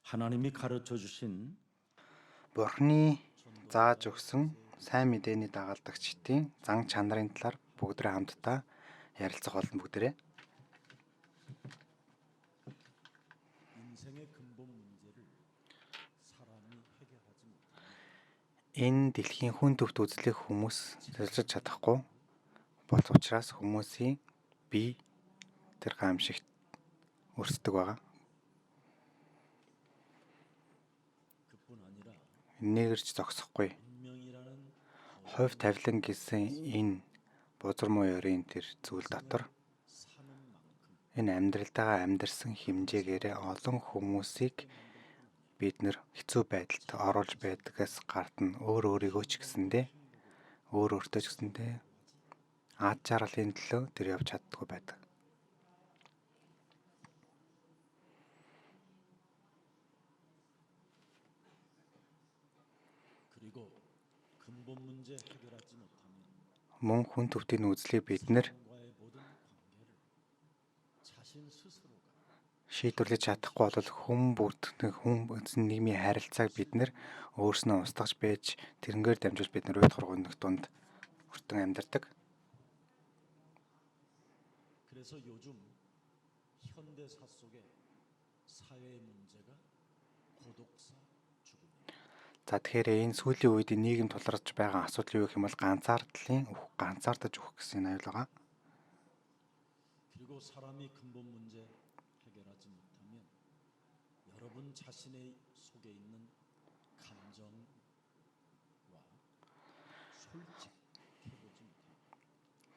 하나님이 가르쳐 주신 Бурхны зааж өгсөн сайн мэдээний дагалдагчдын зан чанарын талаар бүгдрээ хамтдаа ярилцах болно бүгдрээ. 인생의 근본 문제를 사람이 해결하지 못하면 Энэ дэлхийн хүн төвд үзлэх хүмүүс зөвлөж чадахгүй болох учраас хүмүүсийн бие тэр гамшигт өрсдөг байгаа. 그뿐 아니라 Нэгэрч зогсохгүй. 운명이라는 Хувь тавилан гэсэн энэ бузар муу ёрын тэр зүйл дотор 사는 만큼 энэ амьдралдаа амьдарсан хэмжээгээрээ олон хүмүүсийг бид нэр хэцүү байдалд оруулж байдгаас гадна өөрийгөө ч гэсэндээ өөртөө ч гэсэндээ ад жаргалын төлөө тэр явж чаддгүй байдаг. 그리고 근본 문제 해결하지 못하면 Мөн хүн төвтийн үзлийг бид нэр 사람과의 모든 관계를 자신 스스로가 шийдвэрлэж чадахгүй бол хүн нийгмийн харилцааг бид нэр өөрснөө устгаж байж тэрнгээр дамжуулж бид нэр уйд хургуунах дунд хүртэн амьдардаг. 그래서 요즘 현대사 속에 사회 문제가 고독사 죽음입니다. За тэгэхээр энэ сүүлийн үед нийгэм тулгарч байгаа асуудал юу гэх юм бол ганцаардаж өгөх гэсэн аюул байгаа. 그리고 사람이 근본 문제 해결하지 못하면 여러분 자신의 속에 있는 감정과 솔직해보지 못합니다.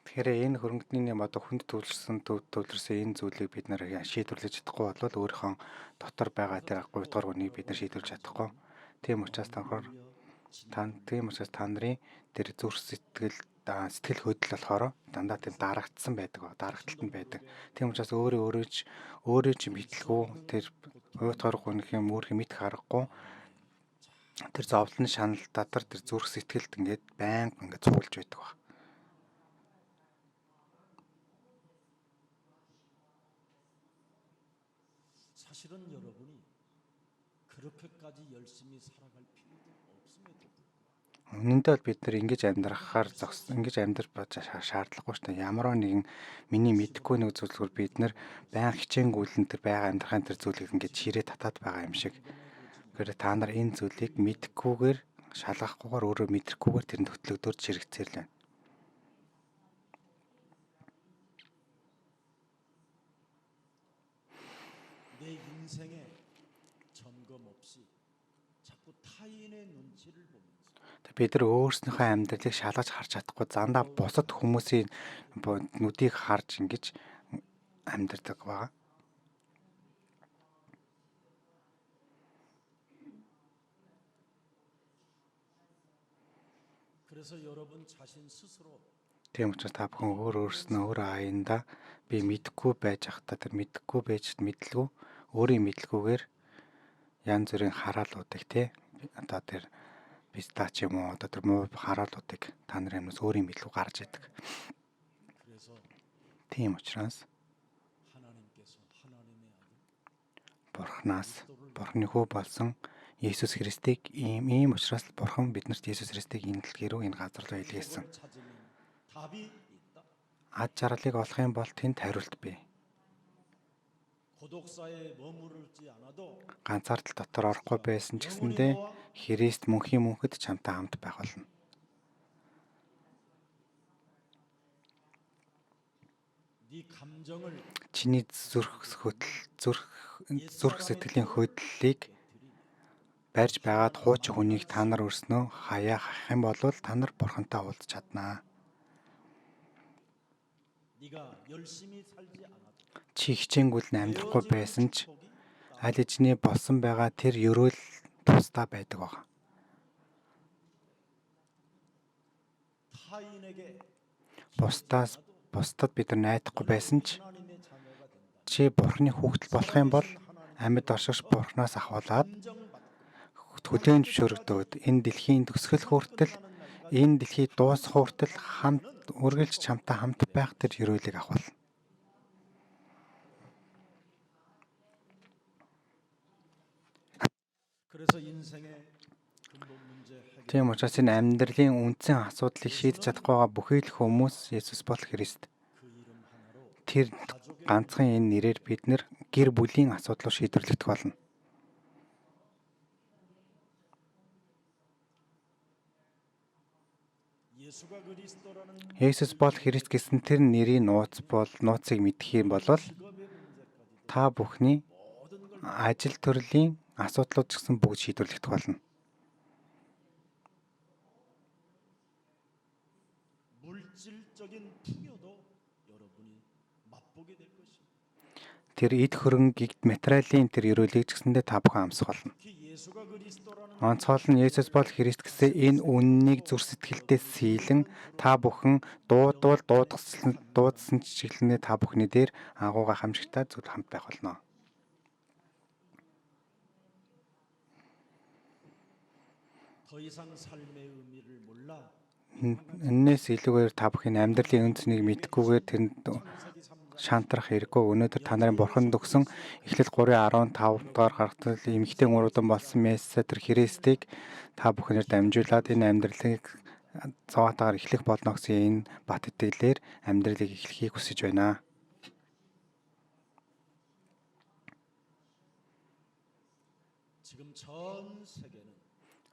Тэгэхээр энэ хөрөнгөний одоо хүнд төвлөрсөн энэ зүйлийг бид нэр шийдвэрлэж чадахгүй бол өөрийнхөө дотор байгаа тэр гуйдгар хүнийг бид нэр шийдвэрлэж чадахгүй. Тийм учраас та нарын тэр зүрх сэтгэл хөдлөл болохоор дандаа тийм дарагдсан байдаг. Дарагталтанд байдаг. Тийм учраас өөрөө ч мэдлгүй тэр уйдгар хүнийхээ мөрх мэд харахгүй тэр зовлон шанал дотор тэр зүрх сэтгэлд ингээд байнга ингээд цуглаж байдаг ба. 사실은 여러분이 그렇게까지 열심히 살아갈 필요도 없음에도 불구하고 Үнэндээ бол бид нар ингэж амьдрах шаардлагагүй шүү дээ. Ямар нэгэн миний мэдэхгүй нэг зүйлсээр бид нар баян хичээнгүүлэн тэр байгаа амьдрахын тэр зүйлийг ингэж чирээ татаад байгаа юм шиг. Тэгэхээр та нар энэ зүйлийг мэдэхгүйгээр шалгахгүйгээр өөрөө мэдрэхгүйгээр тэр төтлөгдөөр чирэгцээл байна. 내 인생에 점검 없이 자꾸 타인의 눈치를 보면서 Бид нар өөрснийхөө амьдралыг шалгаж харж чадахгүй зандаа бусад хүмүүсийн нүдийг харж ингэж амьдардаг байгаа. 그래서 여러분 자신 스스로 Тийм учраас та бүхэн өөрснөө өөр аяндаа би мэдэхгүй байж ахта тэр мэдэхгүй байж мэдлгүй өөрийн мэдлгүйгээр янз бүрийн хараалуудыг одоо тэр пистач юм уу одоо тэр муу хараалуудыг та нарын өмнөөс өөрийн мэдлгүй гарч идэг. 그래서 Тийм учраас 하나님께서 하나님의 아들 Бурхны хүү болсон Есүс Христийг ийм учраас Бурхан биднэрт Есүс Христийг энэ дэлхий рүү энэ газар руу илгээсэн. 그걸 찾으면 답이 있다. Ад жаргалыг олох юм бол тэнд хариулт бий. 고독사에 머무르지 않아도 Ганцаардал дотор орохгүй байсан ч гэсэндээ Христ мөнхийн мөнхөд чамтай хамт байх болно. 네 감정을 Чиний зүрх сэтгэлийн хөдлөлийг барьж байгаад хуучин хүнийг та нар өрснөө хаяах юм бол та нар Бурхантай уулзах чаднаа. 네가 열심히 살지 않아도 Чи хичээнгүйлэн амьдрахгүй байсан ч аль хэзээ болсон байгаа тэр ерөөл тусдаа байдаг байна. 타인에게 Бусдад бид нар найдахгүй байсан ч 하나님의 자녀가 된다. чи Бурханы хүүхдэл болох юм бол амьд оршигч Бурханаас ахуулаад хөдөөж зөвшөөрөгдөөд энэ дэлхийн төгсгөл хүртэл энэ дэлхий дуусах хүртэл хамт үргэлж чамтай хамт байх тэр ерөөлийг авах. 그래서 인생의 근본 문제 해결 Тийм учраас энэ амьдралын үндсэн асуудлыг шийдэж чадах байгаа бүхий л хүмүүс Есүс бол Христ. 그 이름 하나로 Тэр ганцхан энэ нэрээр бид нэр гэр бүлийн асуудлыг шийдвэрлэх болно. 예수가 그리스도라는 Есүс бол Христ гэсэн тэр нэрийн нууцыг мэдэх юм бол 직업의 문제까지도 та бүхний 모든 걸 ажил төрлийн асуудлууд ч гэсэн бүгд шийдвэрлэх болно. 물질적인 풍요도 여러분이 맛보게 될 것입니다. Тэр эд хөрөнгө материалын тэр ерөөлийг ч гэсэндээ та бүхэн амсах болно. 특히 예수가 그리스도라는 Онцгой нь Есүс бол Христ гэсэн энэ үннийг зүр сэтгэлдээ сийлэн та бүхэн дуудвал дуудсан чиглэлээр та бүхний дээр агууга хамжигтай зүйл хамт байх болно. 더 이상 삶의 의미를 몰라 Энээс илүүгээр та бүхэн амьдралын үнцнийг мэдхгүйгээр тэрэнд 창세기 3장 шантрах хэрэггүй. Өнөөдөр та нарын бурхан өгсөн Эхлэл 3:15 дугаар гаргалтад эмэгтэй мөрөдөн болсон Мессиа тэр Христийг та бүхнээр дамжуулаад энэ амьдралыг цаатаар эхлэх болно гэсэн энэ бат итгэлээр амьдралыг эхлэхийг хүсэж байна. 지금 전 세계는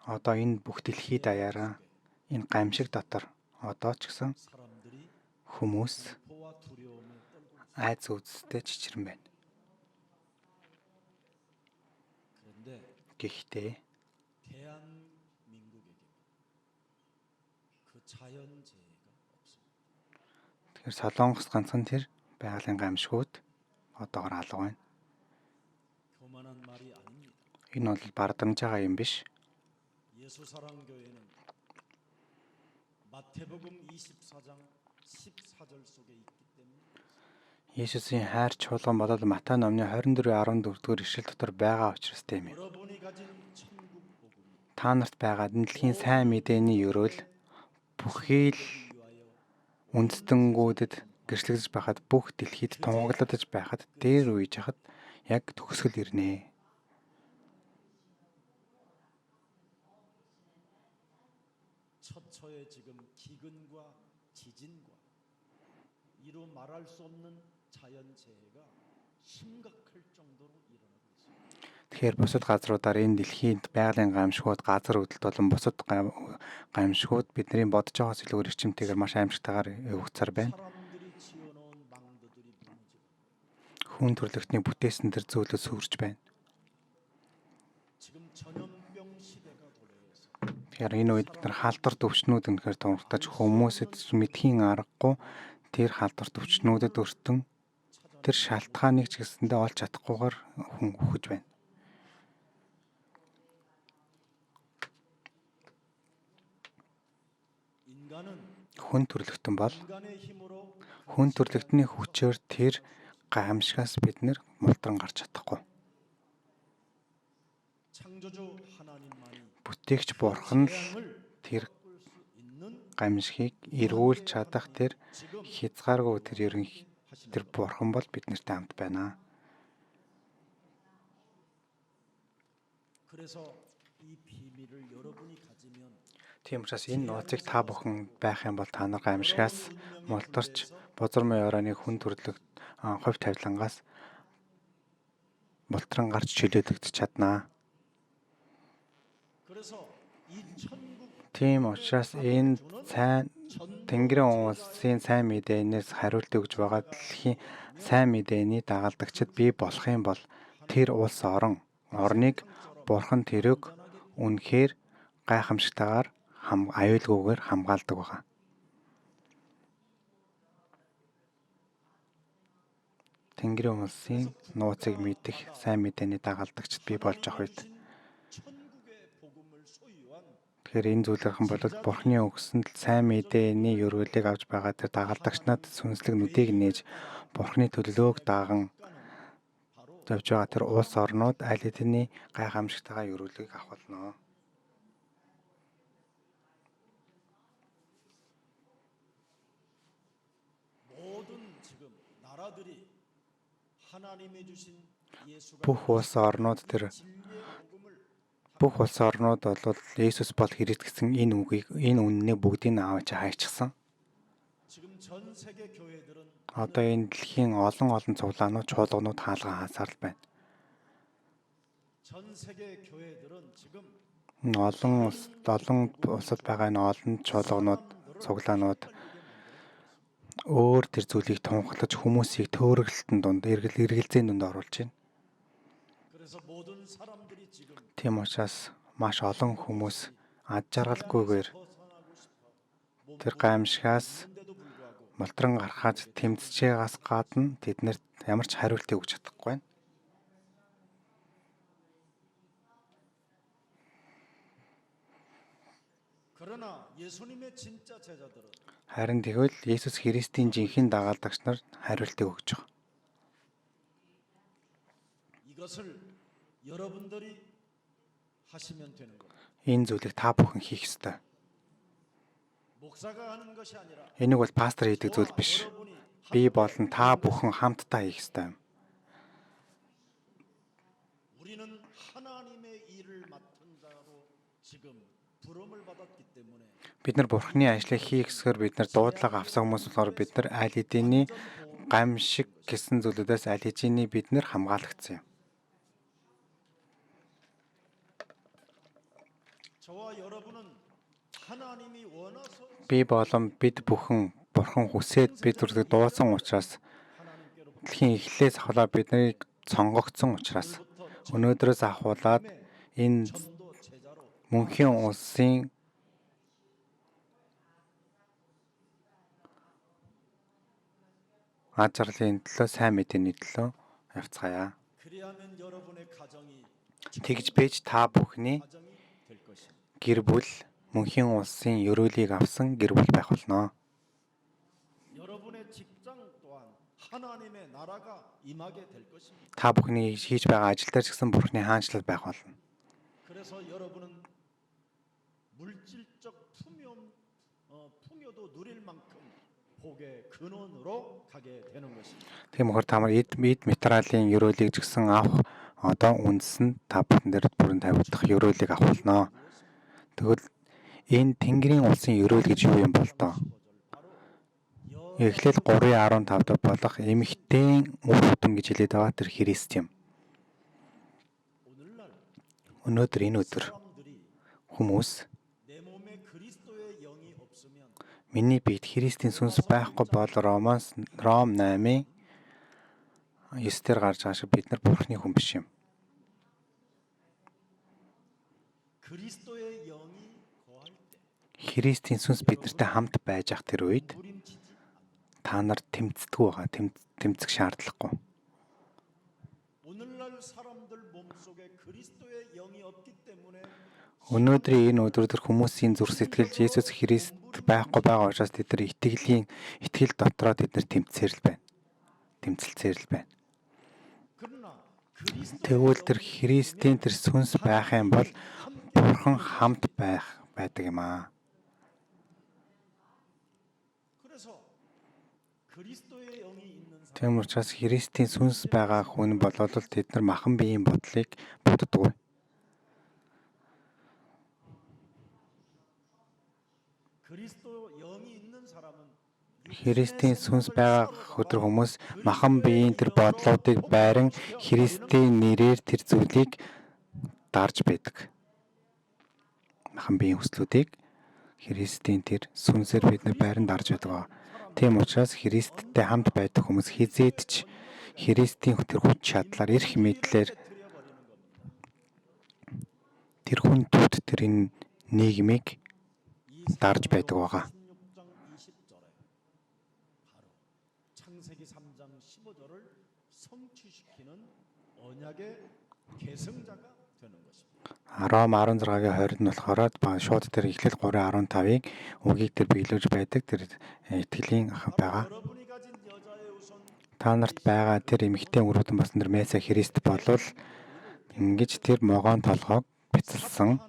Одоо энэ бүх дэлхийд даяараа энэ гамшиг дотор одоо ч гэсэн 사람들이 хүмүүс 공포와 두려움에 떨고 있습니다. айц үзэстэй чичрэн байна. 그런데 Гэхдээ 대한민국에게 그 자연재해가 없습니다. тэгэхээр Солонгос ганцхан тэр байгалийн гамшигуд одоогор алга байна. 교만한 말이 아닙니다. Энэ бол бардамж байгаа юм биш. 예수사랑교회는 마태복음 24장 14절 속에 있기 때문에 Есүсийн хайр чуулган болол Матай номны 24:14-р ишлэл дотор байгаа учраас тийм юм. 여러분이 가진 천국 복음이 Та нарт байгаа дэлхийн сайн мэдээний өрөөл бүхий л 위하여 үндэстэнгүүдэд гэрчлэгдэж байхад бүх дэлхийд тунгаглагдаж байхад дээр үеж хахад яг төгсгөл ирнэ. 처처에 지금 기근과 지진과 이루 말할 수 없는 자연재해가 심각할 정도로 일어나고 있습니다. Тэгэхээр бусад газруудаар энэ дэлхийд байгалийн гамшигуд газар хөдлөлт болон бусад гамшигуд бидний бодож байгаас илүү эрчимтэйгээр маш аимшигтайгаар явагдсаар байна. 사람들이 지어놓은 망도들이 무너지고 Хүн төрлөختний бүтээсэн тэр зүйлүүд сүрж байна. 지금 전염병 시대가 도래해서 Тэгэхээр энэ үед бид нар халдварт өвчнүүд өнөхөр тунхтаж хүмүүсэд мэдхийн аргагүй тэр халдварт өвчнүүдэд өртөн тэр шалтгааныг ч гэсэндээ олж чадахгүйгээр хүн үхэж байна. 인간은 Хүн төрлөختөн бол 인간의 힘으로 хүн төрлөختний хүчээр тэр гамшигаас бид нэр мултран гарч чадахгүй. 창조주 하나님만이 Бүтээгч бурхан л 재앙을 тэр 바꿀 수 있는 гамшигыг эргүүлж чадах тэр 지금 хязгааргүй тэр бурхан бол биднэртэй хамт байна. 그래서 이 비밀을 여러분이 가지면 Тийм учраас энэ нууцыг та бүхэн байх юм бол та нар гамшигаас мултарч бузар маяураны хүн төрлөخت хувь тавилангаас мултран гарч чөлөөлөгдөж чаднаа. 그래서 이 천국 Тийм учраас энэ сайн Тэнгэрийн улсын сайн мэдээнээс хариулт өгж байгаа дэлхийн сайн мэдээний дагалдагчид бий болох юм бол тэр улс орныг бурхан тэрэг үнэхээр гайхамшигтайгаар аюулгүйгээр хамгаалдаг байгаа. Тэнгэрийн улсын нууцыг мэдэх сайн мэдээний дагалдагчид бий болж авах үед 천국의 복음을 소유한 тэгэхээр энэ зүйлийнхэн бол бурхны өгсөн сайн мэдээний өрөөлийг авч байгаа тэр дагалдагч над сүнслэг нүдийг нээж бурхны төлөвлөөг даган завж байгаа тэр улс орнууд аль хэдийн гайхамшигтайгаа өрөөлийг авах болно. 모든 지금 나라들이 하나님이 주신 예수가 Бүх улс орнууд тэр 진리의 복음을 Бүх улс орнууд бол Есүс бол Христ гэсэн энэ үннийг бүгдийг аваач хайчихсан. 지금 전 세계 교회들은 Одоо энэ дэлхийн олон цуглаанууд чуулганууд хаалгаа хаасаар л байна. 전 세계 교회들은 지금 Олон улсад байгаа энэ олон чуулганууд, цуглаанууд өөр тэр зүйлийг тунхаглаж хүмүүсийг төөрөглөлтөнд дунд эргэлзээний дунд оруулж байна. 그래서 모든 사람들이 지금 Тийм учраас маш олон хүмүүс ад жаргалгүйгээр 벗어나고 싶어. тэр гаймшигаас 몸데도 불구하고 молтрон гарахад тэмцэжээс гадна тэднэрт ямар ч хариултыг өгч чадахгүй байна. 그러나 예수님의 진짜 제자들은 Харин тэгвэл Есүс Христийн жинхэнэ дагалдагч нар хариултыг өгч байгаа. 이것을 여러분들이 하시면 되는 겁니다. Энэ зүйлийг та бүхэн хийх ёстой. 목사가 하는 것이 아니라 Энийг бол пастор хийдэг зүйл 저와 биш. 여러분이 Би болон та бүхэн хамтдаа хийх ёстой юм. 우리는 하나님의 일을 맡은 자로 지금 부름을 받았기 때문에 Бид нар Бурхны ажлыг хийх гэсгээр бид нар дуудлага авсан хүмүүс болохоор бид нар аль хэдийн гамшиг гэсэн зүйлүүдээс аль хэдийн бид нар хамгаалагдсан юм. 저와 여러분은 하나님이 원하서 Би болон бид бүхэн Бурхан хүсээд бид зүрхийг дуусан учраас 하나님께로 дэлхийн эхлээс ахуулаад биднийг сонгогдсон учраас өнөөдрөөс ахуулаад энэ 전도 제자로 мөнхийн улсын ад жаргалын төлөө сайн мэдээний төлөө явцгаая. 그리하면 여러분의 가정이 Тэгж бэж та бүхний 가정이 될 것입니다. гэр бүл мөнхийн улсын ёроолыг авсан гэр бүл байх болно. 여러분의 직장 또한 하나님의 나라가 임하게 될 것입니다. Та бүхний хийж байгаа ажил дээр ч гэсэн Бурхны хаанчлал байх болно. 그래서 여러분은 물질적 풍요도 누릴 만큼 복의 근원으로 가게 되는 것입니다. Тийм болохоор та нар эд материалын ёроолыг ч гэсэн авах одоо үндэс нь та бүхэн дээр бүрэн тавигдах ёроолыг авах болно. Тэгвэл энэ Тэнгэрийн улсын ёроол гэж юу юм бол доо? Эхлэл 3:15 болох эмэгтэй үр хөтөн гэж хэлээд байгаа тэр Христ юм. 오늘날 Өнөөдөр энэ өдөр 사람들이 хүмүүс 내 몸에 그리스도의 영이 없으면 миний биед Христийн сүнс байхгүй бол Ром 8:9 дээр гарч байгаа шиг бид нар Бурхны хүн биш юм. 그리스도의 영이 거할 때 Христийн сүнс бидэртэй хамт байж ах тэр үед 부림치지 та нар тэмцдэггүй байгаа. Тэмцэх шаардлагагүй. 오늘날 사람들 몸속에 그리스도의 영이 없기 때문에 Өнөөдрийн энэ өдрөдөр хүмүүсийн зүрх сэтгэл Есүс Христ байхгүй байгаа учраас тэд нар итгэл дотроо тэд нар тэмцэлцээр л байна. 그러나 그리스도의 Тэгвэл тэр Христийн тэр сүнс байх юм бол Бурхан хамт байдаг юм аа. 그래서 그리스도의 영이 있는 사람 Тийм учраас Христийн сүнс байгаа хүн болол тэд нар махан биеийн бодлыг боддгоо. 그리스도 영이 있는 사람은 Христийн сүнс байгаа өдөр хүмүүс махан биеийн тэр бодлуудыг байран Христийн нэрээр тэр зүйлийг дарж байдаг. Махан биеийн хүслүүдийг Христийн тэр сүнсээр бид нар байран дарж байдаг. Тийм учраас Христтэй хамт байдаг хүмүүс хизээд ч Христийн тэр хүч чадлаар эрх мэдлэр тэр хүндүүд тэр энэ нийгмийг дарж байдаг байгаа. 16장 20절에 바로 창세기 3장 15절을 성취시키는 언약의 계승자가 되는 것입니다. Ром 16-гийн 20-д нь болохоор шууд тэр эхлэл 3:15-ыг үгийг тэр биелүүлж байдаг тэр итгэлийн ах байгаа. 여러분이 가진 여자의 우선 Та нарт байгаа тэр эмэгтэй өрөвдөн басан тэр Месиа Христ болвол ингэж тэр могоон толгойг бяцалсан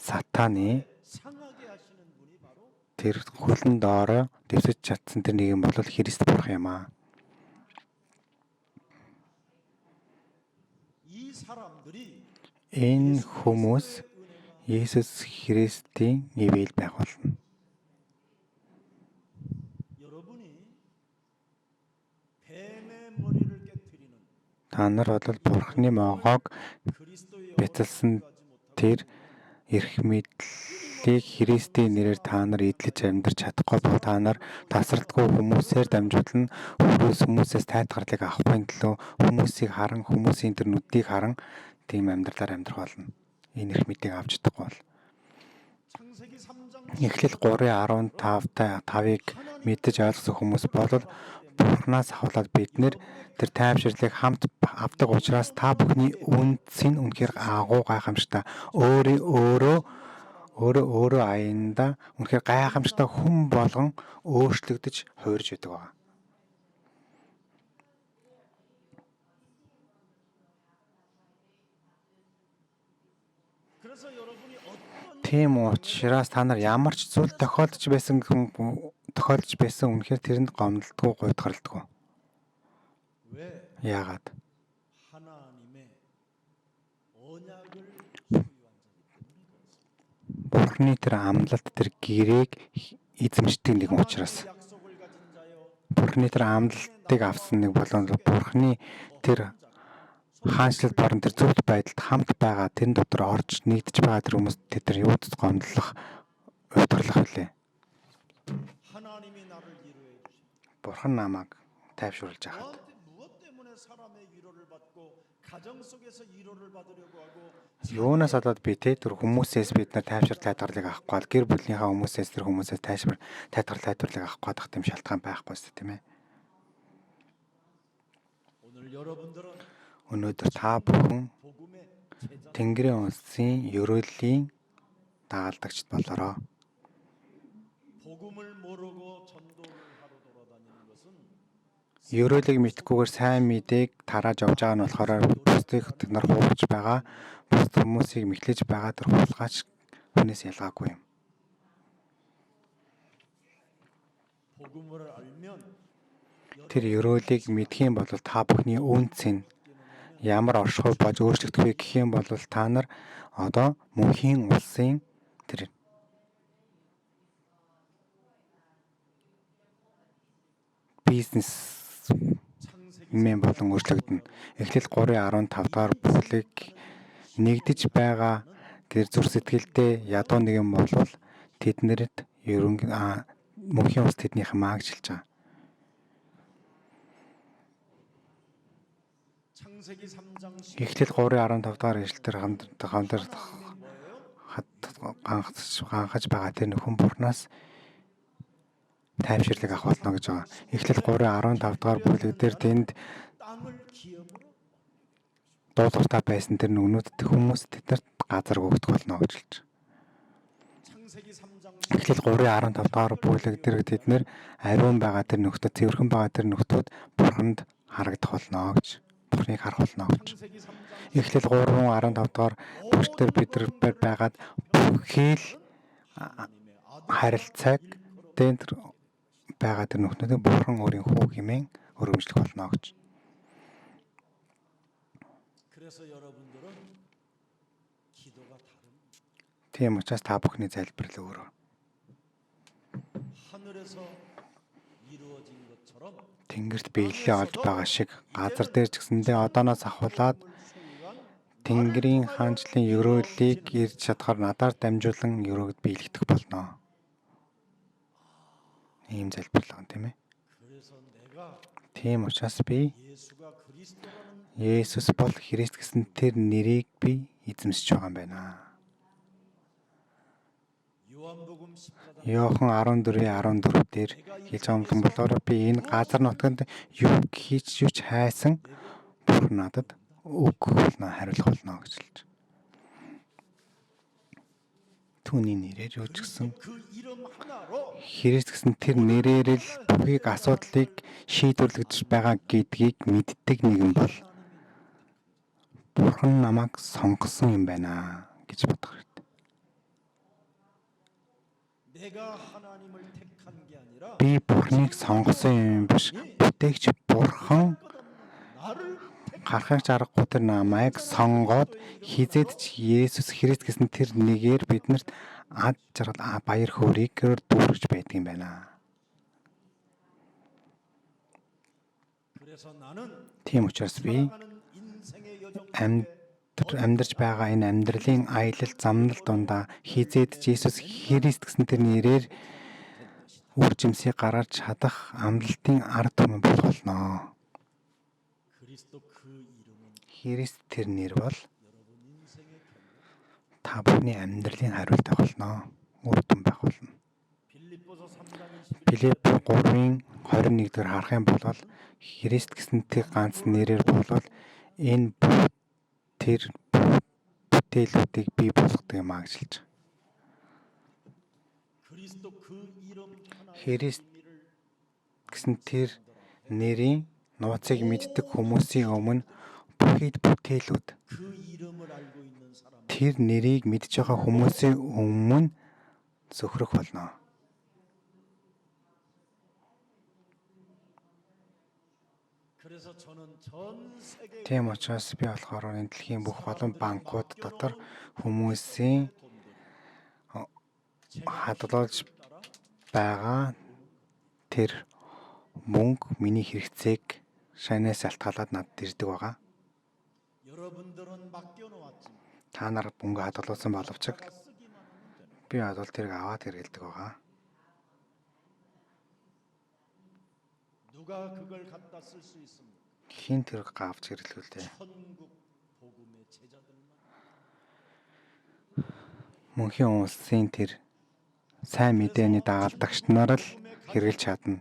сатаны 상하게 하시는 분이 바로 тэр хөлн доороо дэвсэж чадсан тэр нэгэн бол Христ бурхан юм аа. 이 사람들이 Энэ хүмүүс Есүс Христийн ивэл байх болно. 여러분이 뱀의 머리를 깨뜨리는 Та нар бол Бурхны могоог 그리스도의 бяцалсан тэр эрх мэдлийг Христийн нэрээр та нар эдлэж амьдрч чадахгүй бол та нар тасралтгүй хүмүүсээр дамжуулан хүмүүсээс тайтгарлыг авахын төлөө хүмүүсийг харан хүмүүсийн тэр нүдийг харан тийм амьдралаар амьдрах болно. Энэ эрх мэдлийг авч чадахгүй бол 창세기 3장 Эхлэл 3:15-5-ыг мэдэж ойлгосон хүмүүс бол Бурханаас авахлаад бид нэр тэр тайвширлыг хамт авдаг учраас та бүхний үнцийн үнэхээр агуу гайхамшигтай өөрөө аяндаа үнэхээр гайхамшигтай хүн болгон өөрчлөгдөж хуурж байдаг байна. 그래서 여러분이 어떤 Тийм учраас та нар ямар ч зүйл тохиолдож байсан үнэхээр тэрэнд гомдолтгүй гуйдгарладгүй. 왜 Яагаад? 하나님의 언약을 소유한 자이기 때문에 Бурхны тэр амлалт тэр гэрээг эзэмшдэг нэгэн учраас. 약속을 가진 자여 Бурхны тэр амлалтыг авсан нэг болон Бурхны тэр хаанчлал борон тэр зөвхт байдалд хамт байгаа тэн дотор орж нэгдэж байгаа тэр хүмүүс тэр юуд гомдлох уйдгарлах үлээ. 하나님이 나를 위로해 주시고 Бурхан намайг тайвшруулж хаад. 너한테 무엇 때문에 사람의 위로를 받고 가정 속에서 위로를 받으려고 하고 Юунаас болоод би тэр хүмүүсээс бид нар тайвшир тайлбарлыг авахгүй бол гэр бүлийнхаа хүмүүсээс тэр хүмүүсээс тайлбарлыг авахгүй байх тийм шалтгаан байхгүй шүү дээ тийм ээ. 오늘 여러분들은 Өнөөдөр та бүхэн 복음의 제자 Тэнгэрийн улсын ерөөлийн дагалдагчд болороо. 복음을 모르고 전도를 하러 돌아다니는 것은 Ерөөлийг мэдхгүйгээр сайн мэдээг тарааж явж байгаа нь болохоор бусдыг тэд нар хуурж байгаа, бусд хүмүүсийг мэхлэж байгаа тэр хулгайч хүнээс ялгаагүй юм. 복음을 알면 Тэр ерөөлийг мэдэх юм бол та бүхний үнц нь ямар оршихуй болж өөрчлөгдөх вэ гэх юм бол та нар одоо мөнхийн улсын тэр бизнес мен болон өөрчлөгдөнө. Эхлэл 3:15 дахь бүхлийг нэгдэж байгаа гэр зүр сэтгэлдээ ядуу нэгэн бол тэднэрт мөнхийн улс тэднийхэн маагжилж байгаа. 창세기 3장 Эхлэл 3:15 дахь эшлэлээр ганхаж байгаа тэр нөхөн Бурханаас тайвширлыг авах болно гэж байгаа. Эхлэл 3:15 дахь бүлэг дээр тэнд 땅을 기업으로 дуулууртай байсан тэр нүгнүүд хүмүүс тэднэрт газар өгөх болно гэж хэлж байгаа. 창세기 3장 Эхлэл 3:15 дахь бүлэг дээр тэднэр ариун байгаа тэр нөхдүүд, цэвэрхэн байгаа тэр нөхдүүд Бурханд харагдах болно гэж. Бурхныг харах болно гэж. 창세기 3장 Эхлэл 3:15 дахь бүлгээр бид нар байгаад бүхий л 하나님의 아들 харилцааг дээр байгаа тэр нөхдүүдийг Бурхан өөрийн хүү хэмээн өргөмжлөх болно гэж. 그래서 여러분들은 기도가 다릅니다. Тийм учраас та бүхний залбирал өөрөө. 하늘에서 이루어진 것처럼 Тэнгэрт биелэлээ олж байгаа шиг газар дээр ч гэсэндээ одооноос ахуулаад Тэнгэрийн хаанчлалын ерөөлийг ирж чадхаар надаар дамжуулан ерөөд биелэгдэх болно. Ийм залбирлага тийм ээ. 그래서 내가 Тийм учраас би 예수가 그리스도라는 Есүс бол Христ гэсэн тэр нэрийг би эзэмсэж байгаа юм байна. 요한복음 14장 Иохан 14:14 дээр хэлж байгаа юм болохоор би энэ газар нутганд юу хийж юуч хайсан Бурхан надад өгөх болно, хариулах болно гэж хэлж. Түүний нэрээр юу ч гэсэн 그 이름 하나로 Христ гэсэн тэр нэрээр л бүхийг асуудлыг шийдвэрлэж байгаа гэдгийг мэддэг нэгэн бол Бурхан намайг сонгосон юм байна гэж бодох хэрэгтэй. 내가 하나님을 택한 게 아니라 Би Бурханыг сонгосон юм биш. Бүтээгч Бурхан 나를 택 гарахыг аргагүй тэр намайг сонгоод хизээд ч Есүс Христ гэсэн тэр нэгээр биднэрт ад жаргал баяр хөөргийг дүүргэж байдаг юм байна. 그래서 나는 Тийм учраас би 살아가는 인생의 여정 амьдарч байгаа энэ амьдралын аялал замнал дундаа хизээд ч Есүс Христ гэсэн тэр нэрээр үр жимсийг гаргаж чадах амлалтын ард түмэн болох болно. 그리스도 그 이름은 Христ тэр нэр бол 여러분 인생의 견고. та бүхний амьдралын хариулт байх болно. Үр дүн байх болно. 빌립보서 3장 Филипп 3-ын 21 дээр харах юм бол Христ гэсэн тэр ганц нэрээр болвол энэ тэр бүтээлүүдийг бий болгодог юм аа гэж хэлж байгаа. 그리스도 그 이름 Христ гэсэн тэр нэрийн нууцыг мэддэг хүмүүсийн өмнө бүхийд бүтээлүүд 그 이름을 알고 있는 사람 тэр нэрийг мэдж байгаа хүмүүсийн өмнө зөвхөрөх болно. 그래서 저는 전 세계 Тийм учраас би болохоор энэ дэлхийн бүх олон банкуд дотор хүмүүсийн хадгалж байгаа тэр мөнгө миний хэрэгцээг шанаас алтгаалаад надад ирдэг байгаа. 여러분들은 맡겨 놓았지만 Та нар мөнгө хадгалуулсан боловч 쓰기만 하면 되는 би бол тэрийг аваад хэрэгэлдэг байгаа. 누가 그걸 갖다 쓸 수 있습니까? Хин тэрийг авч хэрэглүүлээ. 천국 복음의 제자들만 Мөнхийн улсын тэр сайн мэдээний дагалдагч нар л хэрэгжилж чадна.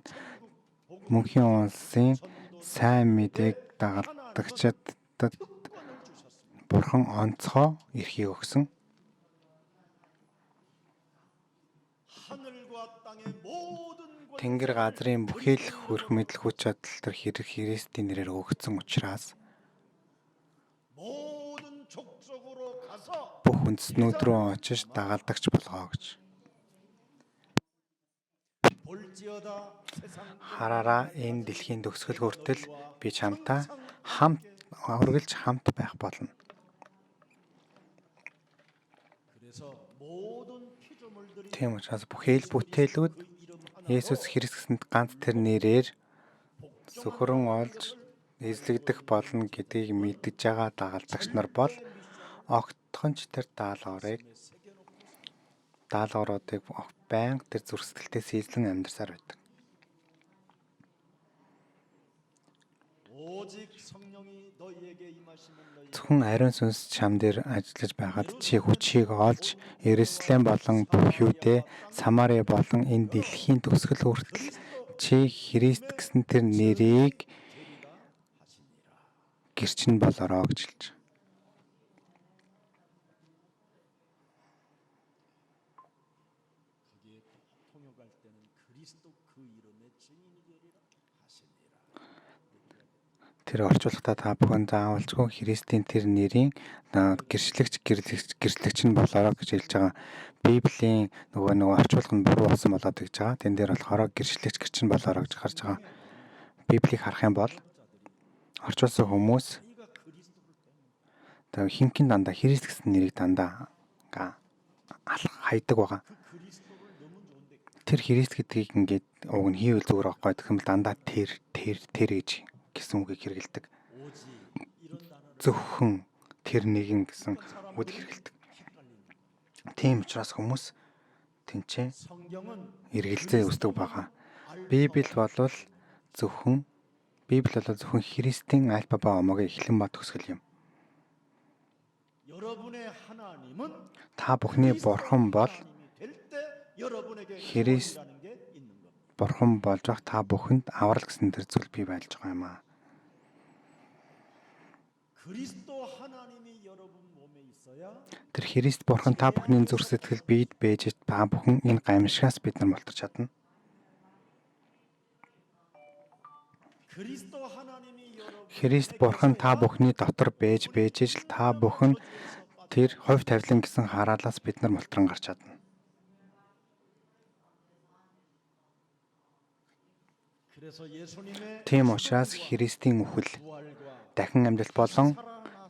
Мөнхийн улсын сайн мэдээг дагалдагчдад 특권을 주셨습니다. Бурхан онцгой эрхийг өгсөн. 하늘과 땅의 모든 Тэнгэр газрын бүхэл хүрх мэдл хүч чадал төр хэрэг Христийн нэрээр өгсөн учраас 모든 족속으로 가서 бүх үндэстнүүд рүү очиж дагалдагч болгоо гэж. 볼지어다 세상 Хараараа энэ дэлхийн төгсгөл хүртэл би чамтай хамт үргэлж хамт байх болно. 그래서 모든 피조물들이 Тийм учраас бүхэл бүтээлүүд Есүс Христ гэсэнд ганц тэр нэрээр зөвхөрөн олж эзлэгдэх болно гэдгийг мэдж байгаа дагалдагч нар бол огтхонч тэр даалгавруудыг байнга тэр зүрхсэтгэлтэй сэлэн амьдарсаар байдаг. 오직 성령이 너희에게 임하시면 너희 Зөвхөн ариун сүнс чам дээр ажиллаж байгаад чи хүчийг олж Иерусалим болон бүх Юудэ, Самари болон энэ дэлхийн төгсгөл хүртэл чи Христ гэсэн тэр нэрийг гэрчин болороо гэж хэлж байгаа. 거기에 통역할 때는 그리스도 그 이름의 증인이 되리라 하시니라. Тэр орчуулгахдаа та бүхэн заавалжгүй Христийн тэр нэрийн гэрчлэгч нь болоороо гэж хэлж байгаа. Библийн нөгөө орчуулга нь буруу болсон болоод гэж байгаа. Тэн дээр болохоор гэрчлэгч гэрчин болоороо гэж гарч байгаа. Библийг харах юм бол орчуулсан хүмүүс 너희가 그리스도를 빼면 тэр хинхэн дандаа Христ гэсэн нэрийг дандаа хайдаг байгаа. 그 그리스도를 너무 좋은데 Тэр Христ гэдгийг ингээд уг нь хийвэл зүгээр байхгүй гэх юм дандаа тэр гэж гэсэн үгийг хэрэгэлдэг. 오직 이런 단어를 Зөвхөн тэр нэгэн гэсэн үг хэрэгэлдэг. 헷갈린다. Тийм учраас хүмүүс тэнцээ 성경은 эргэлзээ үүсдэг байгаа. Библи бол зөвхөн Христийн альфа ба омега эхлэн ба төгсгөл юм. 여러분의 하나님은 Та бүхний бурхан бол 하나님이 될 때 여러분에게 그리스- 구원이라는 게 있는 겁니다. бурхан болж байх та бүхэнд аврал гэсэн тэр зүйл бий болж байгаа юм аа. 그리스도 하나님이 여러분 몸에 있어야 Тэр Христ бурхан та бүхний зүрх сэтгэл биед бэж та бүхэн энэ гамшигаас бид нар мултарч чадна. 그리스도 하나님이 여러분 Христ бурхан та бүхний дотор бэж л та бүхэн тэр хувь тавилан гэсэн хараалаас бид нар мултран гарч чадна. 그래서 예수님의 Тийм учраас Христийн үхэл, 부활과 дахин амьдралт болон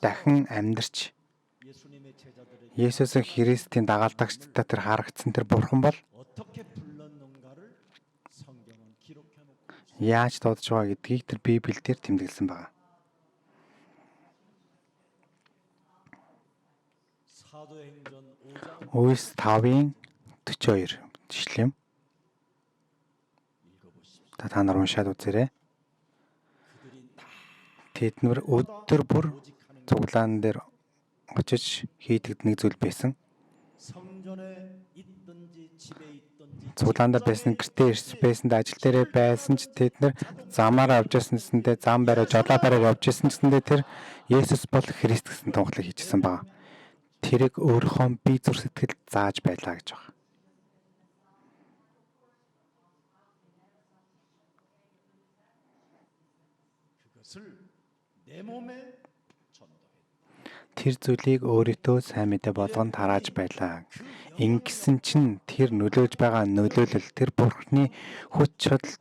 дахин амьдарч 예수님의 제자들에게 Есүс Христийн дагалдагчдад тэр харагдсан тэр бурхан бол 어떻게 불렀는가를 성경은 기록해 놓고 яаж дуудаж байгаа гэдгийг тэр Библиэлд тэмдэглэсэн байна. 사도행전 5장 Үйлс 5-ын 42 жишлэм. 읽어보십시오. Та нар уншаад үзээрэй. 그들이 다 Тэд нар өдөр бүр 오직 하는 цуглаан дээр очиж хийдэг нэг зүйл байсан. 성전에 있든지 집에 있든지 Цуглаандаа байсан, гэртээ ирж байсанд, ажил дээрээ байсан ч тэд нар замаараа явж байсанчдээ зам бариа, жолоо бариа явж байсанчдээ тэр Есүс бол Христ гэсэн тунхлыг хийчихсэн байна. Тэрийг өөрийнхөө бие зүр сэтгэл зааж байлаа гэж байна. 그것을 내 몸에 전도해. Тэр зүйлийг өөрийнхөө сайн мэдээ болгонд тарааж байлаа. Ингэсэн чинь тэр нөлөөлж байгаа нөлөөлөл тэр бурхны хүч чадал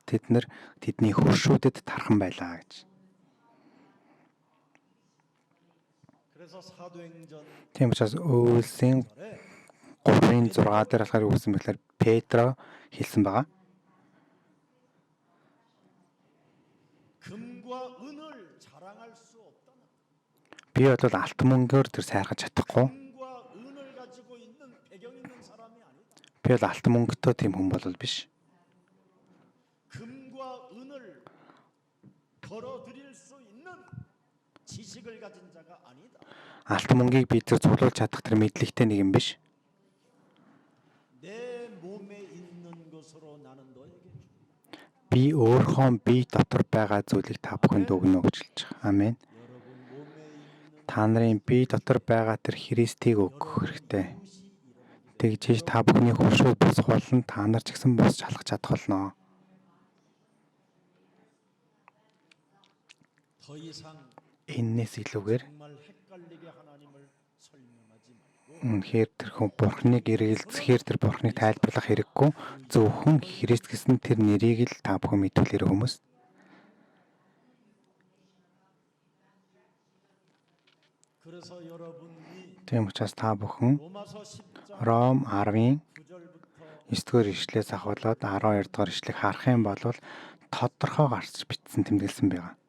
тэдний хөршүүдэд тархан байлаа гэж. 그래서 사도행전 Тийм учраас Үйлсийн 3-ын 6 дээр болохоор юу гэсэн бэхээр Петро хэлсэн байгаа. 금과 은을 자랑할 수 없다는 Би бол алтан мөнгөөр тэр сайрхаж чадахгүй. 금과 은을 가지고 있는 배경 있는 사람이 아니다. Би бол алтан мөнгөтэй тийм хүн бол биш. 금과 은을 걸어 드릴 수 있는 지식을 가진 자가 아니다. Алтан мөнгийг би зөв цуглуулж чадах тэр мэдлэгтэй нэг юм биш. 내 몸에 있는 것으로 나는 너에게 준다. Би өөрийнхөө бие дотор байгаа зүйлийг та бүхэнд өгнө гэж хэлж байгаа. Амен. 여러분 몸에 있는 Та нарын бие дотор байгаа тэр Христийг өгөх хэрэгтэй. Тэгжээж та бүхний хөршөө босох болон та нар ч гэсэн босч халах чадах болно. 더 이상 Эннээс илүүгээр 정말 헷갈리게 하나님을 설명하지 말고 үнэхээр тэр хүн бурхныг эргэлзэхээр тэр бурхныг тайлбарлах хэрэггүй. Зөвхөн Христ гэсэн тэр нэрийг л та бүхэн мэдүүлэр хүмүүс. 그래서 여러분이 Тийм учраас та бүхэн 로마서 10장 Ром 10-ын 9절부터 9-р ишлээс ахуулаад 12-р ишлэгийг харах юм бол тодорхой гарч бичсэн тэмдэглэсэн байна.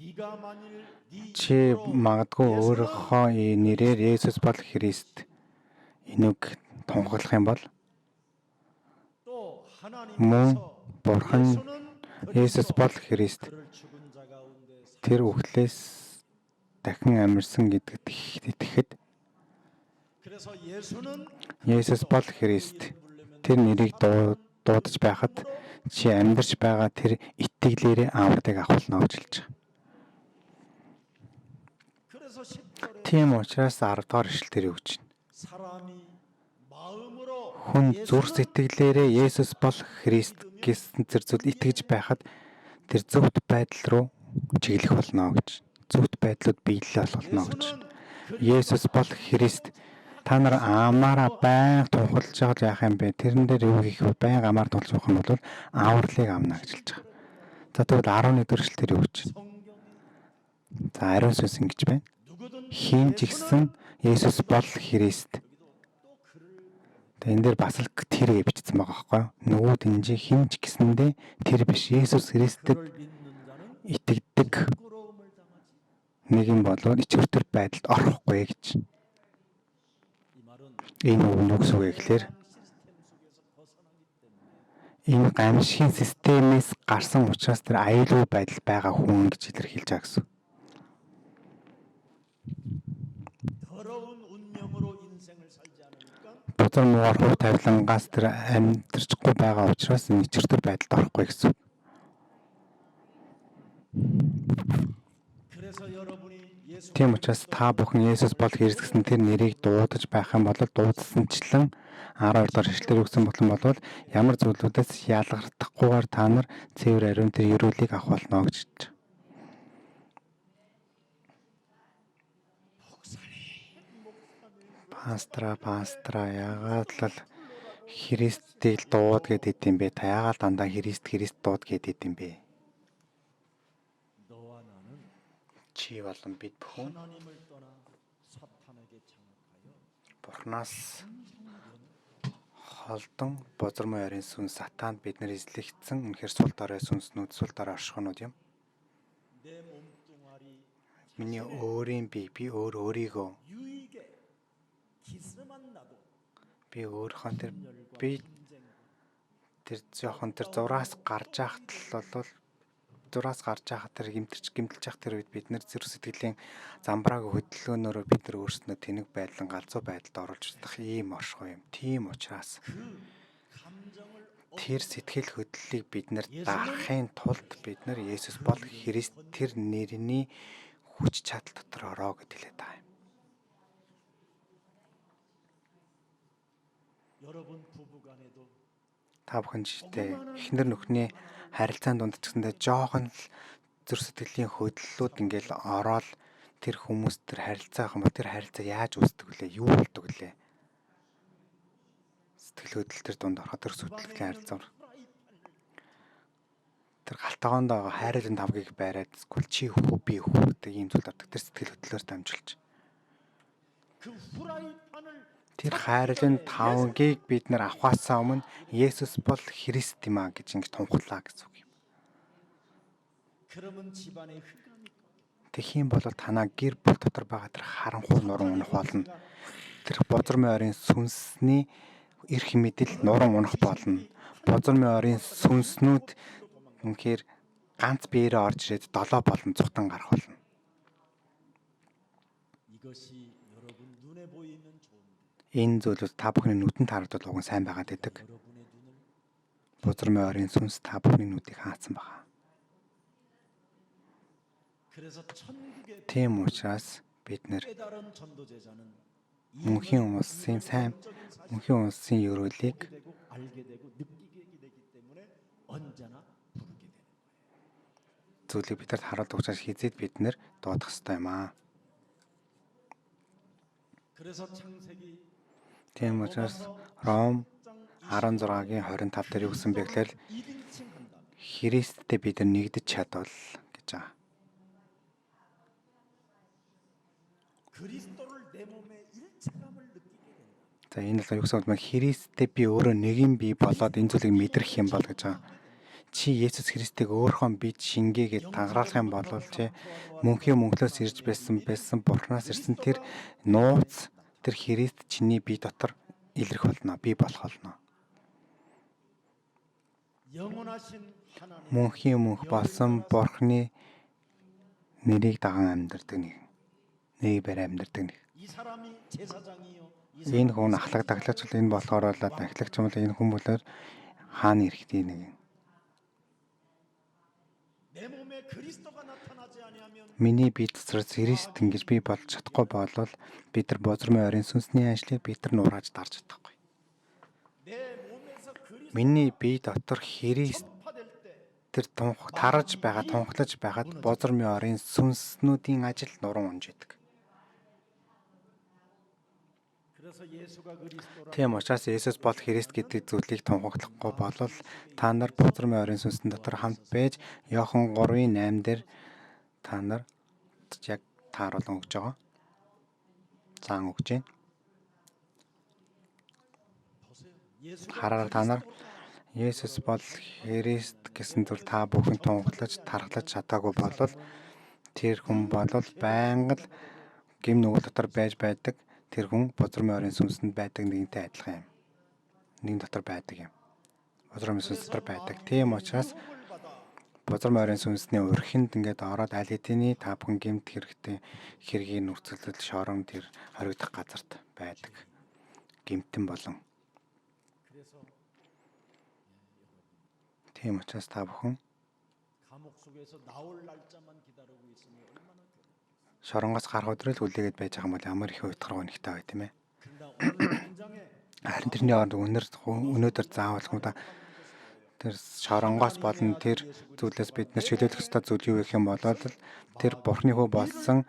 네가 만일 네 Чи 입으로 магадгүй 예수는 өөрийнхөө нэрээр Есүс бол Христ энүүг тунхаглах юм бол 또 мөн 하나님께서 бурхан 예수는 Есүс бол Христ 그를 죽은 자 가운데 тэр үхлээс дахин амьдсан гэдэгт итгэхэд 그래서 예수는 Есүс бол Христ тэр нэрийг дуудаж байхад чи амьдарч байгаа тэр итгэлээрээ авралыг авахлна гэж хэлж байгаа. 그래서 10절에 Тийм учраас 10-р ишлэлээр юу гэж байна? 사람이 마음으로 Хүн зүр сэтгэлээрээ Есүс бол Христ гэсэн тэр зүйл итгэж байхад тэр зөвхт байдал руу чиглэх болно гэж. Зөвхт байдлууд биелэл болно гэж. Есүс бол Христ. Та нар амаараа байнга тунхаглаж байгаа яах юм бэ? Тэрэн дээр юу хийх вэ? Байнга амаар тунхаглаж явах нь бол авралыг авна гэж хэлж байгаа. За тэгвэл 11-р эшлэлээр юу гэж байна? 성경에 За ариун сүнс ингэж байна. 누구든 Хин ч гэсэн Есүс бол Христ. Энэ дээр бас л тэргээ бичсэн байгаа байхгүй юу? Нөгөө дэнжи хин ч гэсэндээ тэр биш. Есүс Христэд 그를 믿는 자는 итгэдэг 부끄러움을 당하지. нэг юм болоод ичвэртэр байдалд орохгүй гэж. 이 말은 Энэ үг нь үгс үг гэхлээр 시스템 속에서 벗어나기 때문에 энэ гамшигын системээс гарсан учраас тэр аюулгүй байдал байгаа хүн гэж илэрхийлж байгаа гэсэн. 더러운 운명으로 인생을 살지 않으니까 Бузар муугар хуу тавилангаас тэр амьдарчгүй байгаа учраас энэ ичвэртэр байдалд орохгүй гэсэн. 그래서 여러분이 예수 Тийм учраас та бүхэн Есүс бол Христ гэсэн тэр нэрийг дуудаж байх юм бол дуудсанчлан 12 дахь ишлэлээр өгсөн бол ямар зүйлүүдээс ялгардахгүйгээр та нар цэвэр ариун тэр ерөөлийг авах болно гэж хэлж байна. Пастра яагаад л Христийг дууд гэдэг юм бэ? Та яагаад дандаа Христ дууд гэдэг юм бэ? Чи болон бид бүхэн 하나님을 떠나 사탄에게 장악하여 Бурханаас холдон бозромын ойрын сүнс сатаанд бид нар эзлэгдсэн үнэхээр сул дорой сүнснүүд сул дорой оршихуунууд юм. 내 몸뚱아리 Миний өөрийн би өөрийгөө 유익에 기스만 나도 би өөрийнхөө тэр 열과 би 경쟁 тэр жоохон тэр зураас гарч яхад л бол зураас гарч яхад тэр гимтэлж явах тэр үед бид нар зэрэг сэтгэлийн замбрааг хөдөлгөөнөөрөө бид нар өөрснөө тэнэг байдлан галзуу байдалд оруулж чадах ийм оршихуй юм. Тийм учраас 그 감정을 тэр сэтгэл хөдлөлийг бид нар даахын тулд бид нар Есүс бол Христ тэр нэрний хүч чадал дотор ороо гэж хэлээд байгаа юм. 여러분 부부간에도 Та бүхэн жишээ эхнэр нөхний харилцаанд дунд ч гэсэндээ жоохон л зүр сэтгэлийн хөдлөлүүд ингээл ороод тэр хүмүүс тэр харилцаа юм бол тэр харилцаа яаж үүсдэг вүлээ? Юу болдог вүлээ? Сэтгэл хөдлөл тэр дунд ороход тэр сүтлэлийн харилцаа тэр галтгоонд байгаа хайрлын тавгийг байраад эсвэл чи өхөө би өхөө гэдэг ийм зүйл ордог. Тэр сэтгэл хөдлөлөөр дамжуулж. 그 후라이팬을 Тэр хайрлын тавгийг бид нар авахаасаа өмнө Есүс бол Христ юм а гэж ингэж тунхлаа гэсэн үг юм. 그러면 집안에 흑암이 Тэхийн бол танаа гэр бүл дотор байгаа тэр харанхуй нуран унах болно. Тэр бозромын ойрын сүнсний эрх мэдэл нуран унах болно. Бозромын ойрын сүнснүүд үнэхээр ганц биеэрээ орж ирээд долоо болон цухтан гарах болно. 이것이 여러분 눈에 보이면 좋은데 Энэ зүйлүүд та бүхний нүдэнд харагдвал уг нь сайн байгаад байдаг. 여러분의 눈을 Бозромын ойрын сүнс та бүхний нүдийг хаацсан байгаа. 그래서 천국의 Тийм учраас бид нэр 깨달은 전도제자는 мөнхийн улсын сайн мөнхийн улсын өрөөлийг 되고 알게 되고 느끼게 되기 때문에 언제나 부르게 되는 거예요. зүйлийг бидэд харуулж учраас хизээд бид нэр дуудах ёстой юм аа. 그래서 창세기 Тийм учраас Ром 16-гийн 25 дээр юу гэсэн бэ гэхээр 2인칭 한다. Христтэй бид нар нэгдэж чадвал гэж байгаа. 그리스도를 내 몸에 일체감을 느끼게 된다. За энэ л юу гэсэн үг вэ? Христтэй би өөрөө нэг юм бий болоод энэ зүйлийг мэдрэх юм бол гэж байгаа. Чи Есүс Христийг өөрхөн бид шингээгээд тагаруулах юм бол чи мөнхийн мөнхлөөс ирж байсан Бурханаас ирсэн тэр нууц тэр Христ чиний бие дотор илэрх болно. Бий болох болно. 영원하신 하나님 Мөнхийн мөнх болсон Бурханы нэрийг даган амьдардаг нэг. Нэг барь амьдардаг нэг. 이 사람이 제사장이요. 이 Энэ хүн ахлах таглагч бол энэ болохоор л таглагч юм бол энэ хүн болоор хаана ирэхтэй нэг. 내 몸에 그리스도가 나타나지 아니하면 Миний бие цэцэрэс Христ ингэж бий болж чадахгүй болвол бид нар бозромын ойрын сүнсний ажлыг бид нар нурааж дарж чадахгүй. 내 몸에서 그리스도가 Миний бие дотор Христ 파될 때 тэр тарж байгаа, тунхлаж байгаад бозромын ойрын сүнснүүдийн ажил нуран унж идэг. 그래서 예수가 그리스도라 Тийм учраас Есүс бол Христ гэдэг зүйлийг тунхаглахгүй болвол та нар бозромын ойрын сүнсэн дотор хамт байж Иохан 3:8 дээр та нар яг тааруулан өгж байгаа. Заан өгч байна. 보세요. 예수가 Хараар та нар Есүс бол Христ гэсэн зүйл та бүхэн тунхаглаж, тархлаж чадаагүй болвол тэр хүн болвол байнга л гим нүгэл дотор байж байдаг. Тэр хүн бозромын ойрын сүнсэнд байдаг нэгнтэй адилхан юм. Нэг дотор байдаг юм. Бозромын сүнс дотор байдаг. Тийм учраас бозромын ойрын сүнсний урхинд ингээд ороод аль хэдийн та бүхэн гэмт хэргийн нөхцөлд шорон тэр хоригдох газарт байдаг. Гэмтэн болон. 그래서 Тийм учраас та бүхэн 감옥 속에서 나올 날짜만 기다리고 있으면 얼마나 шоронгоос гарах өдрөл хүлээгээд байж байгаа юм бол ямар их уйтгаргүй нэгтэй бай тийм ээ. 그러나 오늘 당장에 Харин тэрний оронд өнөөдөр заавал тэр шоронгоос болон тэр зүйлээс бид нар чөлөөлөх ёстой зүйл юу гэх юм бол тэр Бурхны хүү болсон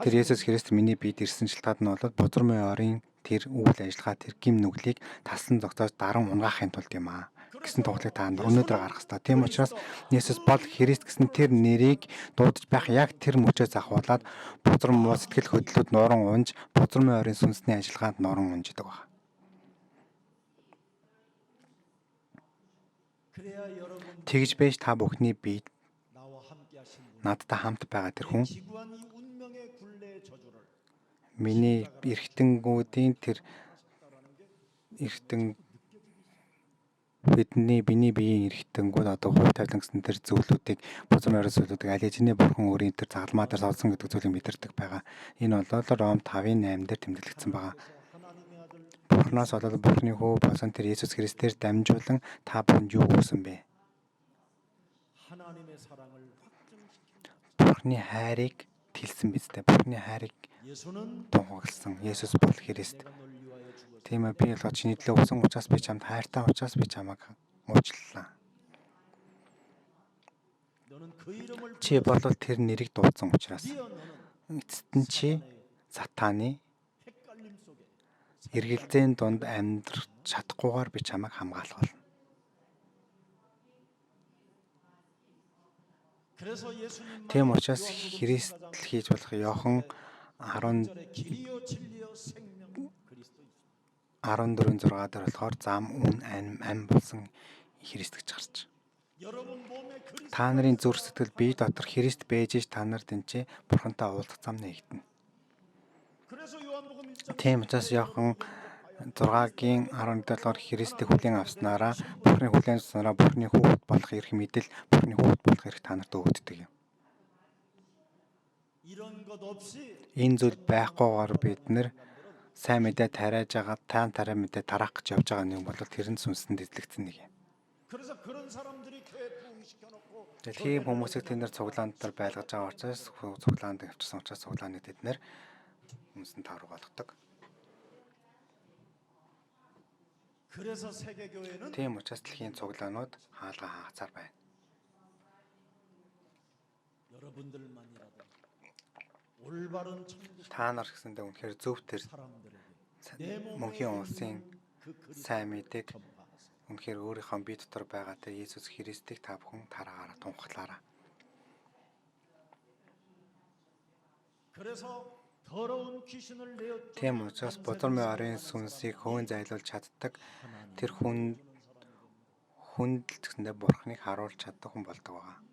тэр Есүс Христ миний биед ирсэн шалтгаан нь бол бозромын ойрын тэр үйл ажиллагаа тэр гим нүглийг тасан зогсоож даран унгаахын тулд юм аа. гэсэн тухлыг та өнөөдөр гаргах ёстой. Тийм учраас Есүс бол Христ гэсэн тэр нэрийг дуудаж байх яг тэр мөчөөс ахуулаад бузар муу сэтгэл хөдлөлд нуран унж, бузар муу ойрын сүнсний ажиллагаанд нуран унждаг байна. 그래야 여러분 Тэгж байж та бүхний бие 나와 함께 하신 분 надтай хамт байгаа тэр хүн 기구한 이 운명의 굴레의 저주를 миний эргэтэнгүүдийн тэр эргэтэн бидний биеийн эргэтэнгүүд одоо хувь тавилан гэсэн тэр зүйлүүдийг бузар морь зүйлүүдийг алижны бурхан өөрийн тэр загалмаа дээр солсон гэдэг зүйлийг мэдэрдэг байгаа. Энэ бол Ром 5:8 дээр тэмдэглэгдсэн байгаа. 하나님의 아들 Бурханаас болоод Бурханы хүү болсон тэр Есүс Христээр дамжуулан та бүхэнд юу өгсөн бэ? 하나님의 사랑을 확증시킨 Бурханы хайрыг тэлсэн биз дээ. Бурханы хайрыг 예수는 тунхагласан. Есүс бол Христ. 내가 널 위하여 죽었어. Тийм ээ, би бол чиний төлөө өгсөн учраас би чамд хайртай учраас би чамайг уучлалаа. 너는 그 이름을 Чи бол тэр нэрийг дуудсан учраас 부여 너는 эцэст нь чи сатааны 헷갈림 속에 эргэлзээний дунд амьдрах чадахгүйгээр би чамайг хамгаалах болно. 그래서 예수님 Тийм учраас Христэл хийж болох Иохан 10 절에 길이요 진리요 생명 그리스도 예수. 14:6 дээр болохоор зам үн ам болсон Христ гэж гарч. 여러분 몸에 그리스도 Та нарын зүрх сэтгэл бие дотор Христ байж ш та нар тэнцээ бурхантай уулзах зам нэгтэн. 그래서 요한복음 1장 Тийм учраас Иохан 6-гийн 11 дахь Христийг хүлээн авснараа Бурхны хүлээн авснараа Бурхны хүүхэд болох эрх мэдэл, Бурхны хүүхэд болох эрх та нарт өгөгддөг юм. 이런 것 없이 Энэ зүйл байхгүйгээр бид нэр сайн мэдээ тариаж байгаа, тарай мэдээ тараах гэж явж байгаа нэг бол тэр нь сүнсэнд эзлэгдсэн нэг юм. 그래서 그런 사람들이 교회 부흥시켜 놓고 Тийм хүмүүсийг тэд нэр цуглаанд дээр байлгаж байгаа учраас цуглаанд авчирсан учраас цуглааны тэд нэр хүмүүсийн тав руу болгодог. 그래서 세계 교회는 Тийм учраас дэлхийн цуглаанууд хаалга хаагацаар байна. 여러분들만이라도 올바른 천국 Та нар гэсэндээ үнэхээр зөв тэр 사람들에게 мөнхийн улсын 그 그리스도 сайн мэдээг 전파하세요. үнэхээр өөрийнхөө бие дотор байгаа тэр Есүс Христийг та бүхэн тараагаараа тунхаглаараа. 그래서 더러운 귀신을 내어 Тийм учраас бузар мой орын сүнсийг хөөн зайлуулж чаддаг тэр хүнд гэсэндээ бурхныг харуулж чаддаг хүн болдог байгаа.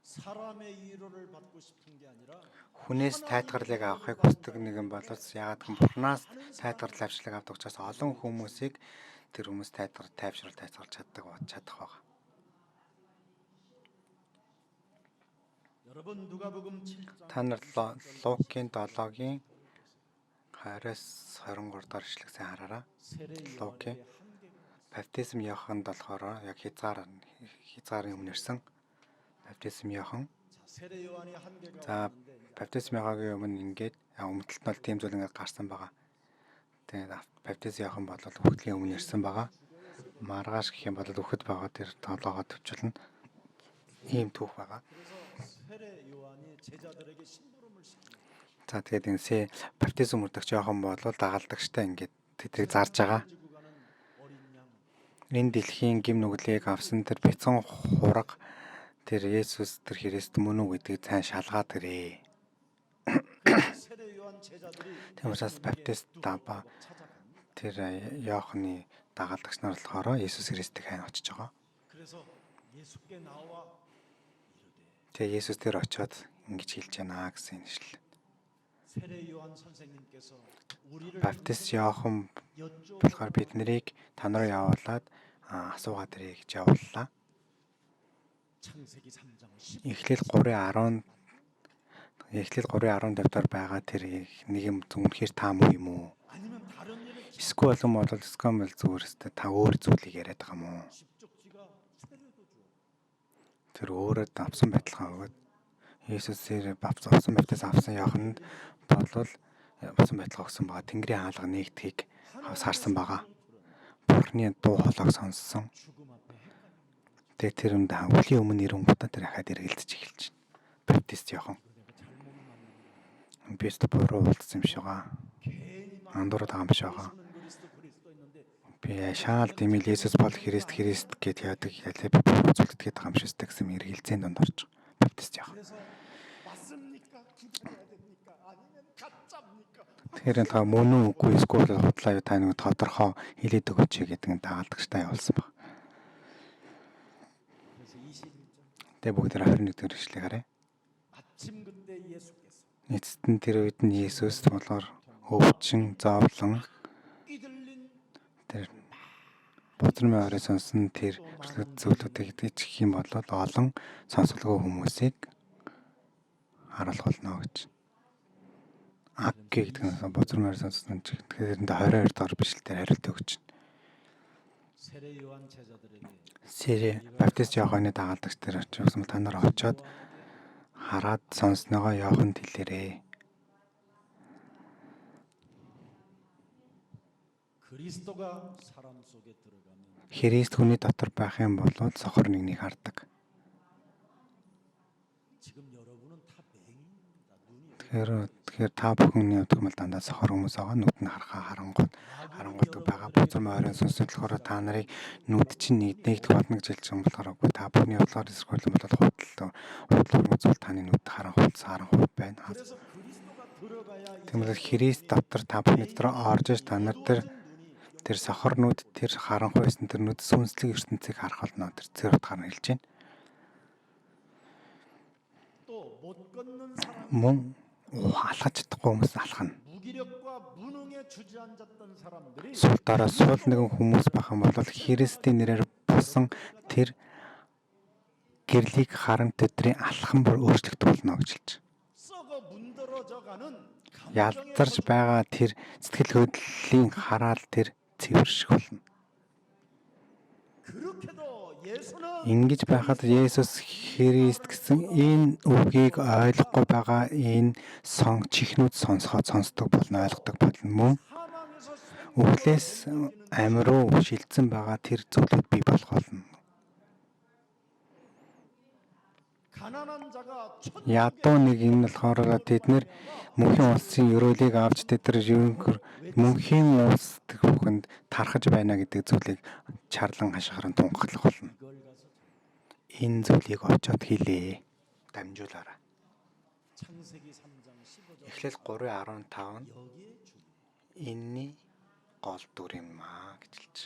사람의 위로를 받고 싶은 게 아니라 Хүнээс тайтгарлыг авахыг хүсдэг нэгэн боловч яагаад гэвэл Бурханаас тайтгарлал авчлаг авдаг учраас олон хүмүүсийг тэр хүмүүс тайвшруулж чадах байгаа. 여러분 누가복음 7장 Та нар Лукийн 7-гийн 20-23 дахь ишлэгсээ хараараа. 세례 Лукийн 요한의 한계가 баптизм Иоханд болохоор яг хязгаарын өмнө ирсэн. Баптизм Иохан. 세례 요한의 한계가 За 있는데 баптизм Иохагийн өмнө ингээд өмнөлт нь бол тийм зүйл ингээд гарсан байгаа. Тэгээд баптизм Иохан бол үхлийн өмнө ирсэн байгаа. Маргааш гэх юм бол үхэд байгаа тэр толгоогоо төвчүүлнэ. Ийм түүх байгаа. 그래서 세례 요한이 제자들에게 심부름을 시킵니다. За тэгээд энэ баптизм үрдэгч Иохан бол дагалдагчтай ингээд тэдийг зарж байгаа. 지고 가는 어린 양 Энэ дэлхийн гим нүглийг авсан тэр бяцхан хураг тэр Есүс тэр Христ мөн үү гэдгийг цаан шалгаад ирээ. 세례 요한 제자들이 Тийм учраас баптист таба 찾아갑니다. тэр Иоханы дагалдагч нар болохоор Есүс Христийг хайн очиж байгаа. 그래서 예수께 나와 Тэгээ Есүс тэр очиод ингэж хэлж байна гэсэн ишлэл. 세례 요한 선생님께서 우리를 Баптист Иохан 여쭤 болохоор бид нарыг та наруу явуулаад асуугаад ирээ гэж явууллаа. 창세기 3장 10 Эхлэл 3:10 дээр байгаа тэр нэг юм үнэхээр таам уу юм уу? 아니면 다른 일을 Эсвэл скамл зүгээрстэй та өөр зүйлийг яриад байгаа юм уу? 집적지가 세례도 줘. Тэр өөрөө авсан байталгаа өгөөд Есүсээр авсан байтаас авсан Иоханд болвол авсан байталгаа өгсөн байгаа. Тэнгэрийн хаалга нэгдхийг харсан байгаа. Бурхны дуу хоолойг сонссон. 죽음 앞에 헷갈려. Тэгээ тэр үнд үлийн өмнө ирэнгүүтээ тэр ахаад эргэлдэж эхэлж байна. Баптист Иохан. 내가 잘못 만난 Бист буруу уулдсан юм шиг байгаа. 괜히 막 Андуураад байгаа юм шиг байгаа. 예수는 그리스도 있는데 Би шаал дэмэл Есүс бол Христ гэд яадаг ялээ би үзүүлдэг байгаа юм шигтэй гэсэн мэргэлзээнд донд орж байгаа. Баптист яах. 그래서 맞습니까? 기다려야 됩니까? 아니면 가짜입니까? Тэгэхээр та мөн үү үгүй эсвэл худлаа юу та нэг тодорхой хэлээд өгөөч гэдэг нь дагалдагчтай явуулсан баг. 그래서 21절 Тэгээ бүгд 21 дэх эшлэгийг харъя. 마침 그때 예수께서 Эцэст нь тэр үед нь Есүс болохоор өвчин зовлон 끼들린 тэр бузрын ойроо сонсон тэр зүйлүүдийг гэх юм бол олон сонсголгүй хүмүүсийг харуулах болно гэж. Агги гэдэг нь бузрын ойроо сонсон ч тэгэхээр 22 дахь бишлэлээр хариулт өгч байна. 세례 요한 제자들에게 Сэрэ баптист Иоханны дагалдагч тэр очсон та нар очиод хараад сонсноогоо Иоханд хэлээрээ. 그리스도가 사람 속에 들어가면 Христ хүний дотор байх юм бол сохор нэгнийг хардаг. 지금 여러분은 다 맹인입니다. 눈이 Тэгэхээр та бүхний өдгөмөл дандаа сохор хүмүүс байгаа нүд нь харангуйдаг байгаа. Бузрын ойрын сонсож болохоор та нарыг нүд чинь нэгдэх болно гэж хэлж байгаа болохоор үгүй та бүхний бодлоор эсрэхүүл бол худал үзүүл таны нүд харанхуй байна. 그래서 그리스도가 들어가야 Тэгмээс Христ дотор та бүхний дотор орж иж та нар тэр сохорнууд тэр харанхуй байсан тэр нүд сүнслэг ертөнцийг харах болно. Тэр цэр утгаар нь хэлж байна. 또못 걷는 사람 Мөн алхаж чадахгүй хүмүүс алхана. 무기력과 무능에 주저앉았던 사람들이 Сул дараа суул нэгэн хүмүүс байх юм бол Христийн нэрээр бусан тэр гэрлийг харан тэдрийн алхам бүр өөрчлөгдөх болно гэж хэлж. 썩어 문드러져가는 Ялдарч байгаа тэр сэтгэл хөдлөлийн хараал тэр цэвэрших болно. 그렇게도 예수는 Ингэж байхад Есүс Христ гэсэн энэ үгийг ойлгохгүй байгаа энэ чихнүүд сонсдог болно, ойлгодог болно. Мөн 사망에서 өглөөс амь руу шилжсэн байгаа тэр зүйлүүд бий болох болно. 가난한 자가 Ядуу нэг энэ болохоор тэд нэр мөнхийн улсын өрөөлийг авч тэд нар мөнхийн улс бүхэнд тархаж байна гэдэг зүйлийг чарлан хашгиран тунхаглах болно. 이걸 가서 Энэ зүйлийг очиод хэлээ. Дамжуулаарай. 창세기 3장 15절 Эхлэл 3:15 нь 여기에 주 энэний гол дүр юм аа гэж хэлж.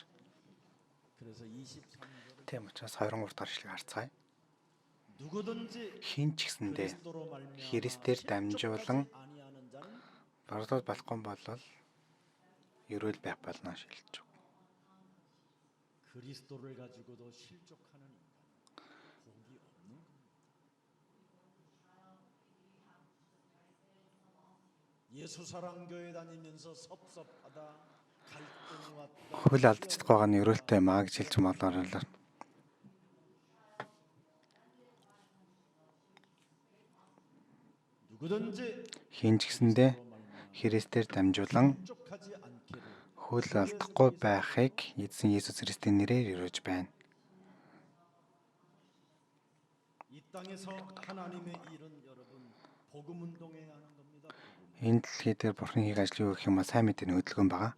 그래서 23절 Тийм учраас 23 дахь эшлэгийг харцгаая. 누구든지 Хин ч гэсэндээ 그리스도로 말미암아 Христээр дамжуулан 아니하는 자는 бардал болохгүй бол ерөөл байх болно шилж. 그리스도를 가지고도 실족하는 인간 복이 없는 겁니다. 예수 사랑 교회 다니면서 섭섭하다 갈등 왔다 Хөл алдчихдаг байгаа нь ерөөлтэй маа гэж хэлж болоорой. 누구든지 Хин ч гэсэндээ Христээр дамжуулан 실족하지 않기를 хөл алдахгүй байхыг эзэн Есүс Христийн нэрээр өрөөж байна. 이 땅에서 하나님의 일은 여러분 복음 운동해야 하는 겁니다. 복음. Энэ дэлхий дээр Бурхны хийх ажил юу гэх юм бол сайн мэдээний хөдөлгөөн байгаа.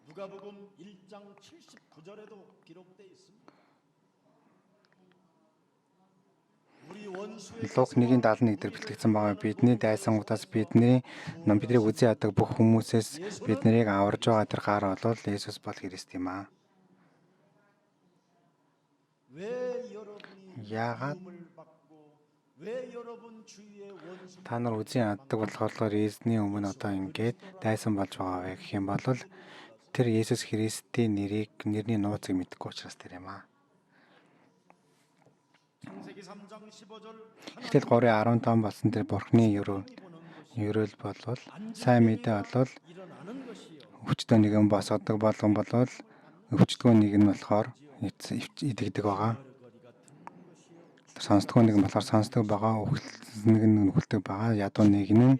누가복음 1장 79절에도 기록되어 있습니다. 우리 원수의 Луг 1:71 дээр бэлтгэгдсэн байгаа. Бидний дайсангуудаас бидний биднийг үзий яадаг бүх хүмүүсээс бид нарыг аварж байгаа тэр гар бол Есүс бол Христ юм аа. 왜 여러분이 야가- 미움을 받고 왜 여러분 주위의 원수 Та нар үзий яддаг болохоор эзний өмнө одоо ингээд дайсан болж байгаа вэ гэх юм бол тэр Есүс Христийн нэрний нууцыг мэдэхгүй учраас тэр юм аа. 창세기 3장 15절 Эхлэл 3:15 болсон тэр Бурхны ерөөл бол сайн мэдээ бол 일어나는 것이요 өвчтөө нэгэн босгодог болгон бол өвчтгөө нэг нь болохоор идэгдэг байгаа. Тэр сонсдгоо нэг нь болохоор сонсдог байгаа, нэг нь үхэлдэг байгаа. Ядуу нэг нь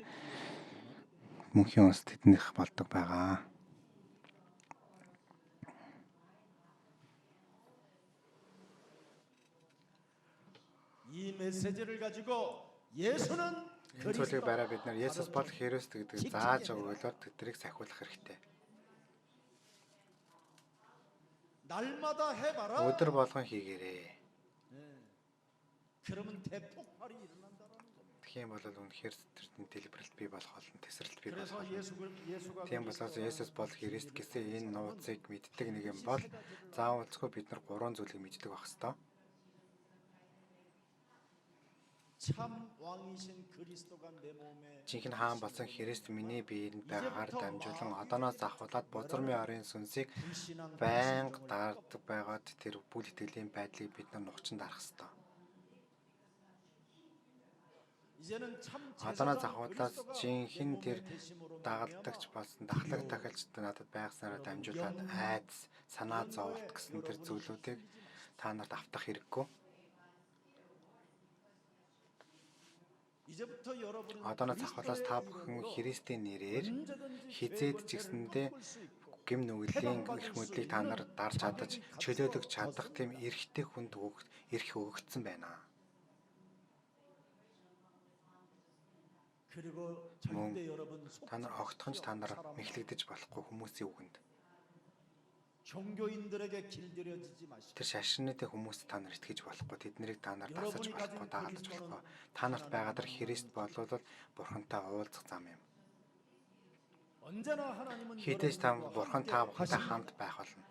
мөнхийн улс тэднийх болдог байгаа. 이 메시지를 가지고 예수는 Энэ зүйлийг барай бид нар Есүс бол Христ гэдгийг зааж өгөөлөөр тэднийг сахиулах хэрэгтэй. 날마다 해봐라. өдөр болгон хийгээрэй. 그러면 대폭발이 일어난다라는 겁니다. Тэгэх юм бол үнэхээр сэтгэлийн дэлбэрэлт бий болох болно. Тесрэлт бий болох 그래서 болно. 예수가 Тийм болоос Есүс бол Христ гэсэн энэ нууцыг мэддэг нэгэн бол заавалцгүй бид нар гурван зүйлийг мэддэг байх ёстой. 참 왕이신 그리스도가 내 몸에 Жинхэнэ хаан болсон Христ миний биеинд байгаагаар дамжуулан одооноос ахуулаад бузармын орын сүнсийг байнга даардаг байгаад тэр бүл итгэлийн байдлыг бид нар нухчин дарах ёстой. 이제는 참 Одооноос ахуулаад жинхэнэ тэр дагалдагч болсон дахлаг тахилчтай надад байгаснараа дамжуулаад айдас, санаа зовлт гэсэн тэр зүйлүүдийг та нарт автах хэрэггүй. 이제부터 여러분은 Одооноос ахуулаад та бүхэн Христийн нэрээр хизээд ч гэсэндээ гэм нүглийн эрх мэдлийг та нар дарж чадаж чөлөөлөх чадах тийм эрхтэй хүнд эрх өгөгдсөн байна. 그리고 Мөн 절대 여러분 та нар огтхонч та нар мэхлэгдэж болохгүй хүмүүсийн үгэнд. 종교인들에게 길들여지지 마시고 Тэр шашинтай хүмүүст та нар итгэж болохгүй. Тэднийг та нар дасаж болохгүй, дагалдаж болохгүй. Та нарт байгаа тэр Христ болвол бурхантай уулзах зам юм. 언제나 하나님은 Хизээж та бурхан та бүхэнтэй хамт байх болно.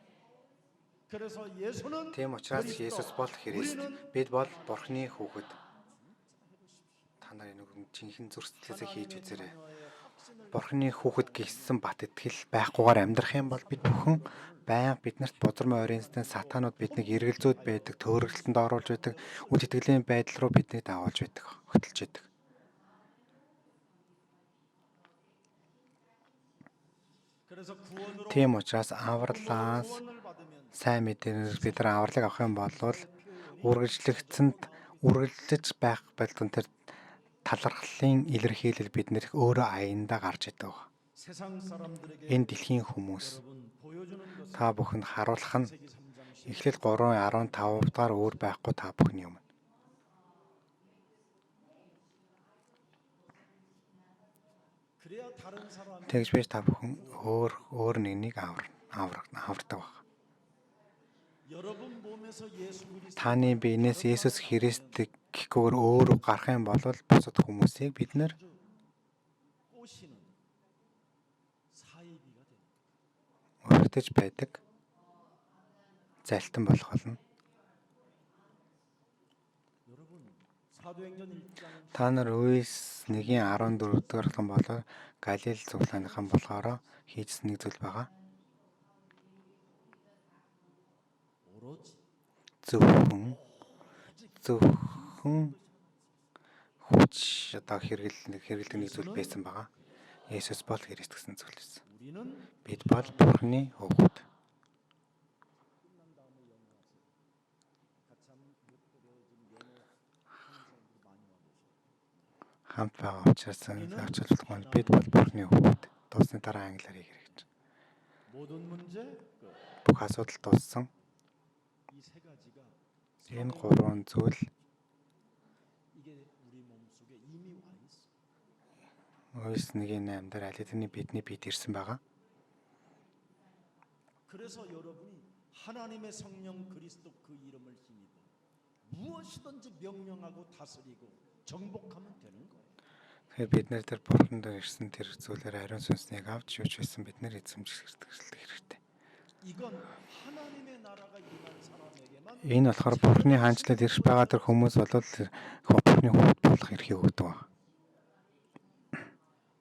그래서 예수는 Тийм учраас Есүс бол Христ. Бид бол бурханы хүүхэд. Та нар энэ жинхэнэ зүрх сэтгэлээсээ хийж үзээрэй. Бурханы хүүхэд гэсэн бат итгэл байхгүйгээр амьдрах юм бол бид бүхэн байнга биднэрт бузармын оринсны сатанууд биднийг эргэлзүүд байдаг, төөрөглөлтөнд оруулж байдаг, үл итгэлийн байдал руу биднийг даавалж байдаг, хөтлж байдаг. 그래서 구원으로 Тийм учраас авралаас сайн мэдээнээр бид нар авралыг авах юм бол үргэлжлэгцэнд үргэлжлэж байх байлдан тэр талархлын илэрхийлэл биднэрх өөрөө аяндаа гарч идэг. 세상 사람들에게 Энэ дэлхийн хүмүүс 여러분 보여주는 것은 та бүхэнд харуулах нь 세기 3장 10절 Эхлэл 3:15 дахь өөр байхгүй та бүхний юм. 그래야 다른 사람이 Тэгж биш та бүхэн өөр нэгнийг авардаг баг. 여러분 몸에서 예수 그리스도 Таны биенээс Есүс Христийг гэхгүйгээр өөрөө гарах юм бол бусад хүмүүсийг бид нэр 꼬시는 사이비가 됩니다. өргөдөж байдаг. Залтан болох болно. 여러분 사도행전 1장 Та нар Үс 1:14 дэх бол Галил цуглааныхан болохоор хийжсэн нэг зүйл байгаа. 오로지 Зөвхөн хүч одоо хэрэглэх нэг зүйл байсан байгаа. Есүс бол Христ гэсэн зүйл байсан. 우리는 Бид бол Бурхны хүүхэд. Хамт байгаа учраас ачааллах маань бид бол Бурхны хүүхэд. Дуусны дараа англиар хийх хэрэгтэй. 모든 문제 Бүх асуудал дууссан. 이 세 가지가 Энэ гурван зүйл 이게 우리 몸속에 이미 와 있어. Үс 1:8 дээр аль хэдийн бидний биед ирсэн байгаа. 그래서 여러분이 하나님의 성령 그리스도 그 이름을 힘입어 무엇이든지 명령하고 다스리고 정복하면 되는 거예요. Тэгэхээр бид нэр тэр Бурхан дээр ирсэн тэр зүйлээр ариун сүнснийг авч юуч байсан бид нэр эзэмших хэрэгтэй. 이건 하나님의 나라가 임한 사람에게만 Энэ болохоор Бурханы хаанчлалд ирж байгаа тэр хүмүүс бол Бурханы хүүхэд болох эрхийг өгдөг ба.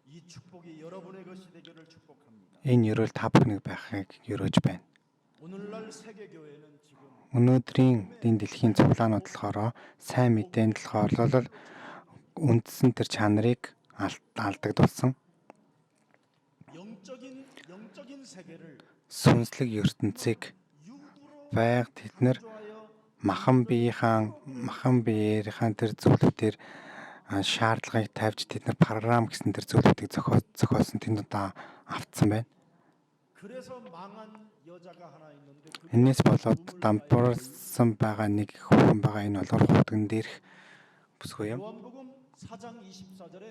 이 축복이 여러분의 것이 되기를 축복합니다. Энэ ерөөл та бүхнийг байхыг ерөөж байна. 오늘날 세계 교회는 지금 Өнөөдрийн энэ дэлхийн цуглаанууд болохоор сайн мэдээнд болохоор үндсэн тэр чанарыг алдагдуулсан. 영적인 세계를 Сүнслэг ертөнцийг 육으로 байг тэднэр 조하여 махан биеэрийн тэр зүйлүүдээр шаардлагыг тавьж тэднэр програм гэсэн тэр зүйлүүдийг зохиосон тэнд одоо автсан байна. 그래서 망한 여자가 하나 있는데 그 Энээс болоод дампуурсан байгаа нэг хүн байгаа энэ бол хутган дээрх бүсгүй юм. 요한복음 4장 24절에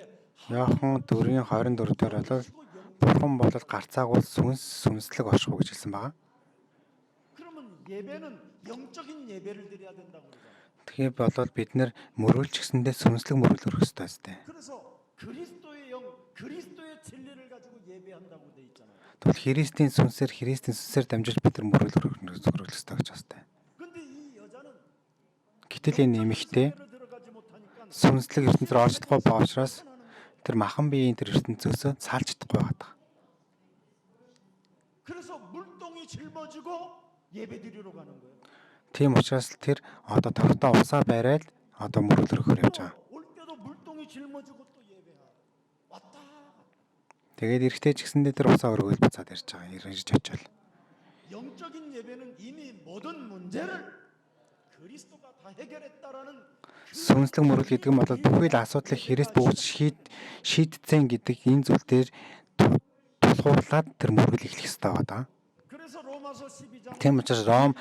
Яохан 4:24 дээр бол бурхан бол гарцаагуул сүнслэг оршихуу гэж хэлсэн байгаа. 그러면 예배는 영적인 예배를 드려야 된다고 그러잖아요. Тэгэхээр болоод бид нэр мөрөөлч гэсэндээ сүнслэг мөрөөл өргөх ёстой зү. 그래서 그리스도의 영, 그리스도의 진리를 가지고 예배한다고 돼 있잖아요. Тэгвэл Христийн сүнсээр дамжуулж бид нар мөрөөл өргөх ёстой гэж байна. 근데 이 여자는 Гэтэл энэ эмэгтэй 세계로 들어가지 못하니까 сүнслэг ертөнцөөр орж чадахгүй байгаа учраас тэр махан биеийн тэр ертөнцөөсөө салж чадахгүй байгаа. 그래서 물동이 짊어지고 예배드리러 가는 거예요. Тийм учраас тэр одоо тогтоо усаа бариад одоо мөрөөл өргөхөөр явж байгаа. 올 때도 물동이 짊어지고 또 예배하. 왔다. Тэгээд эрэхтэй ч гэсэндээ тэр усаа өргөөл буцаад ирж байгаа. Ирж очивол. 영적인 예배는 이미 모든 문제를 그리스도가 다 해결했다라는 Сүнслэг мөрөөл гэдэг нь бол бүхий л асуудлыг Христ бүгд шийдсэн гэдэг энэ зүйл дээр тулгуурлаад тэр мөрөөл эхлэх ёстой байна. 그래서 로마서 12장 Тийм учраас Ром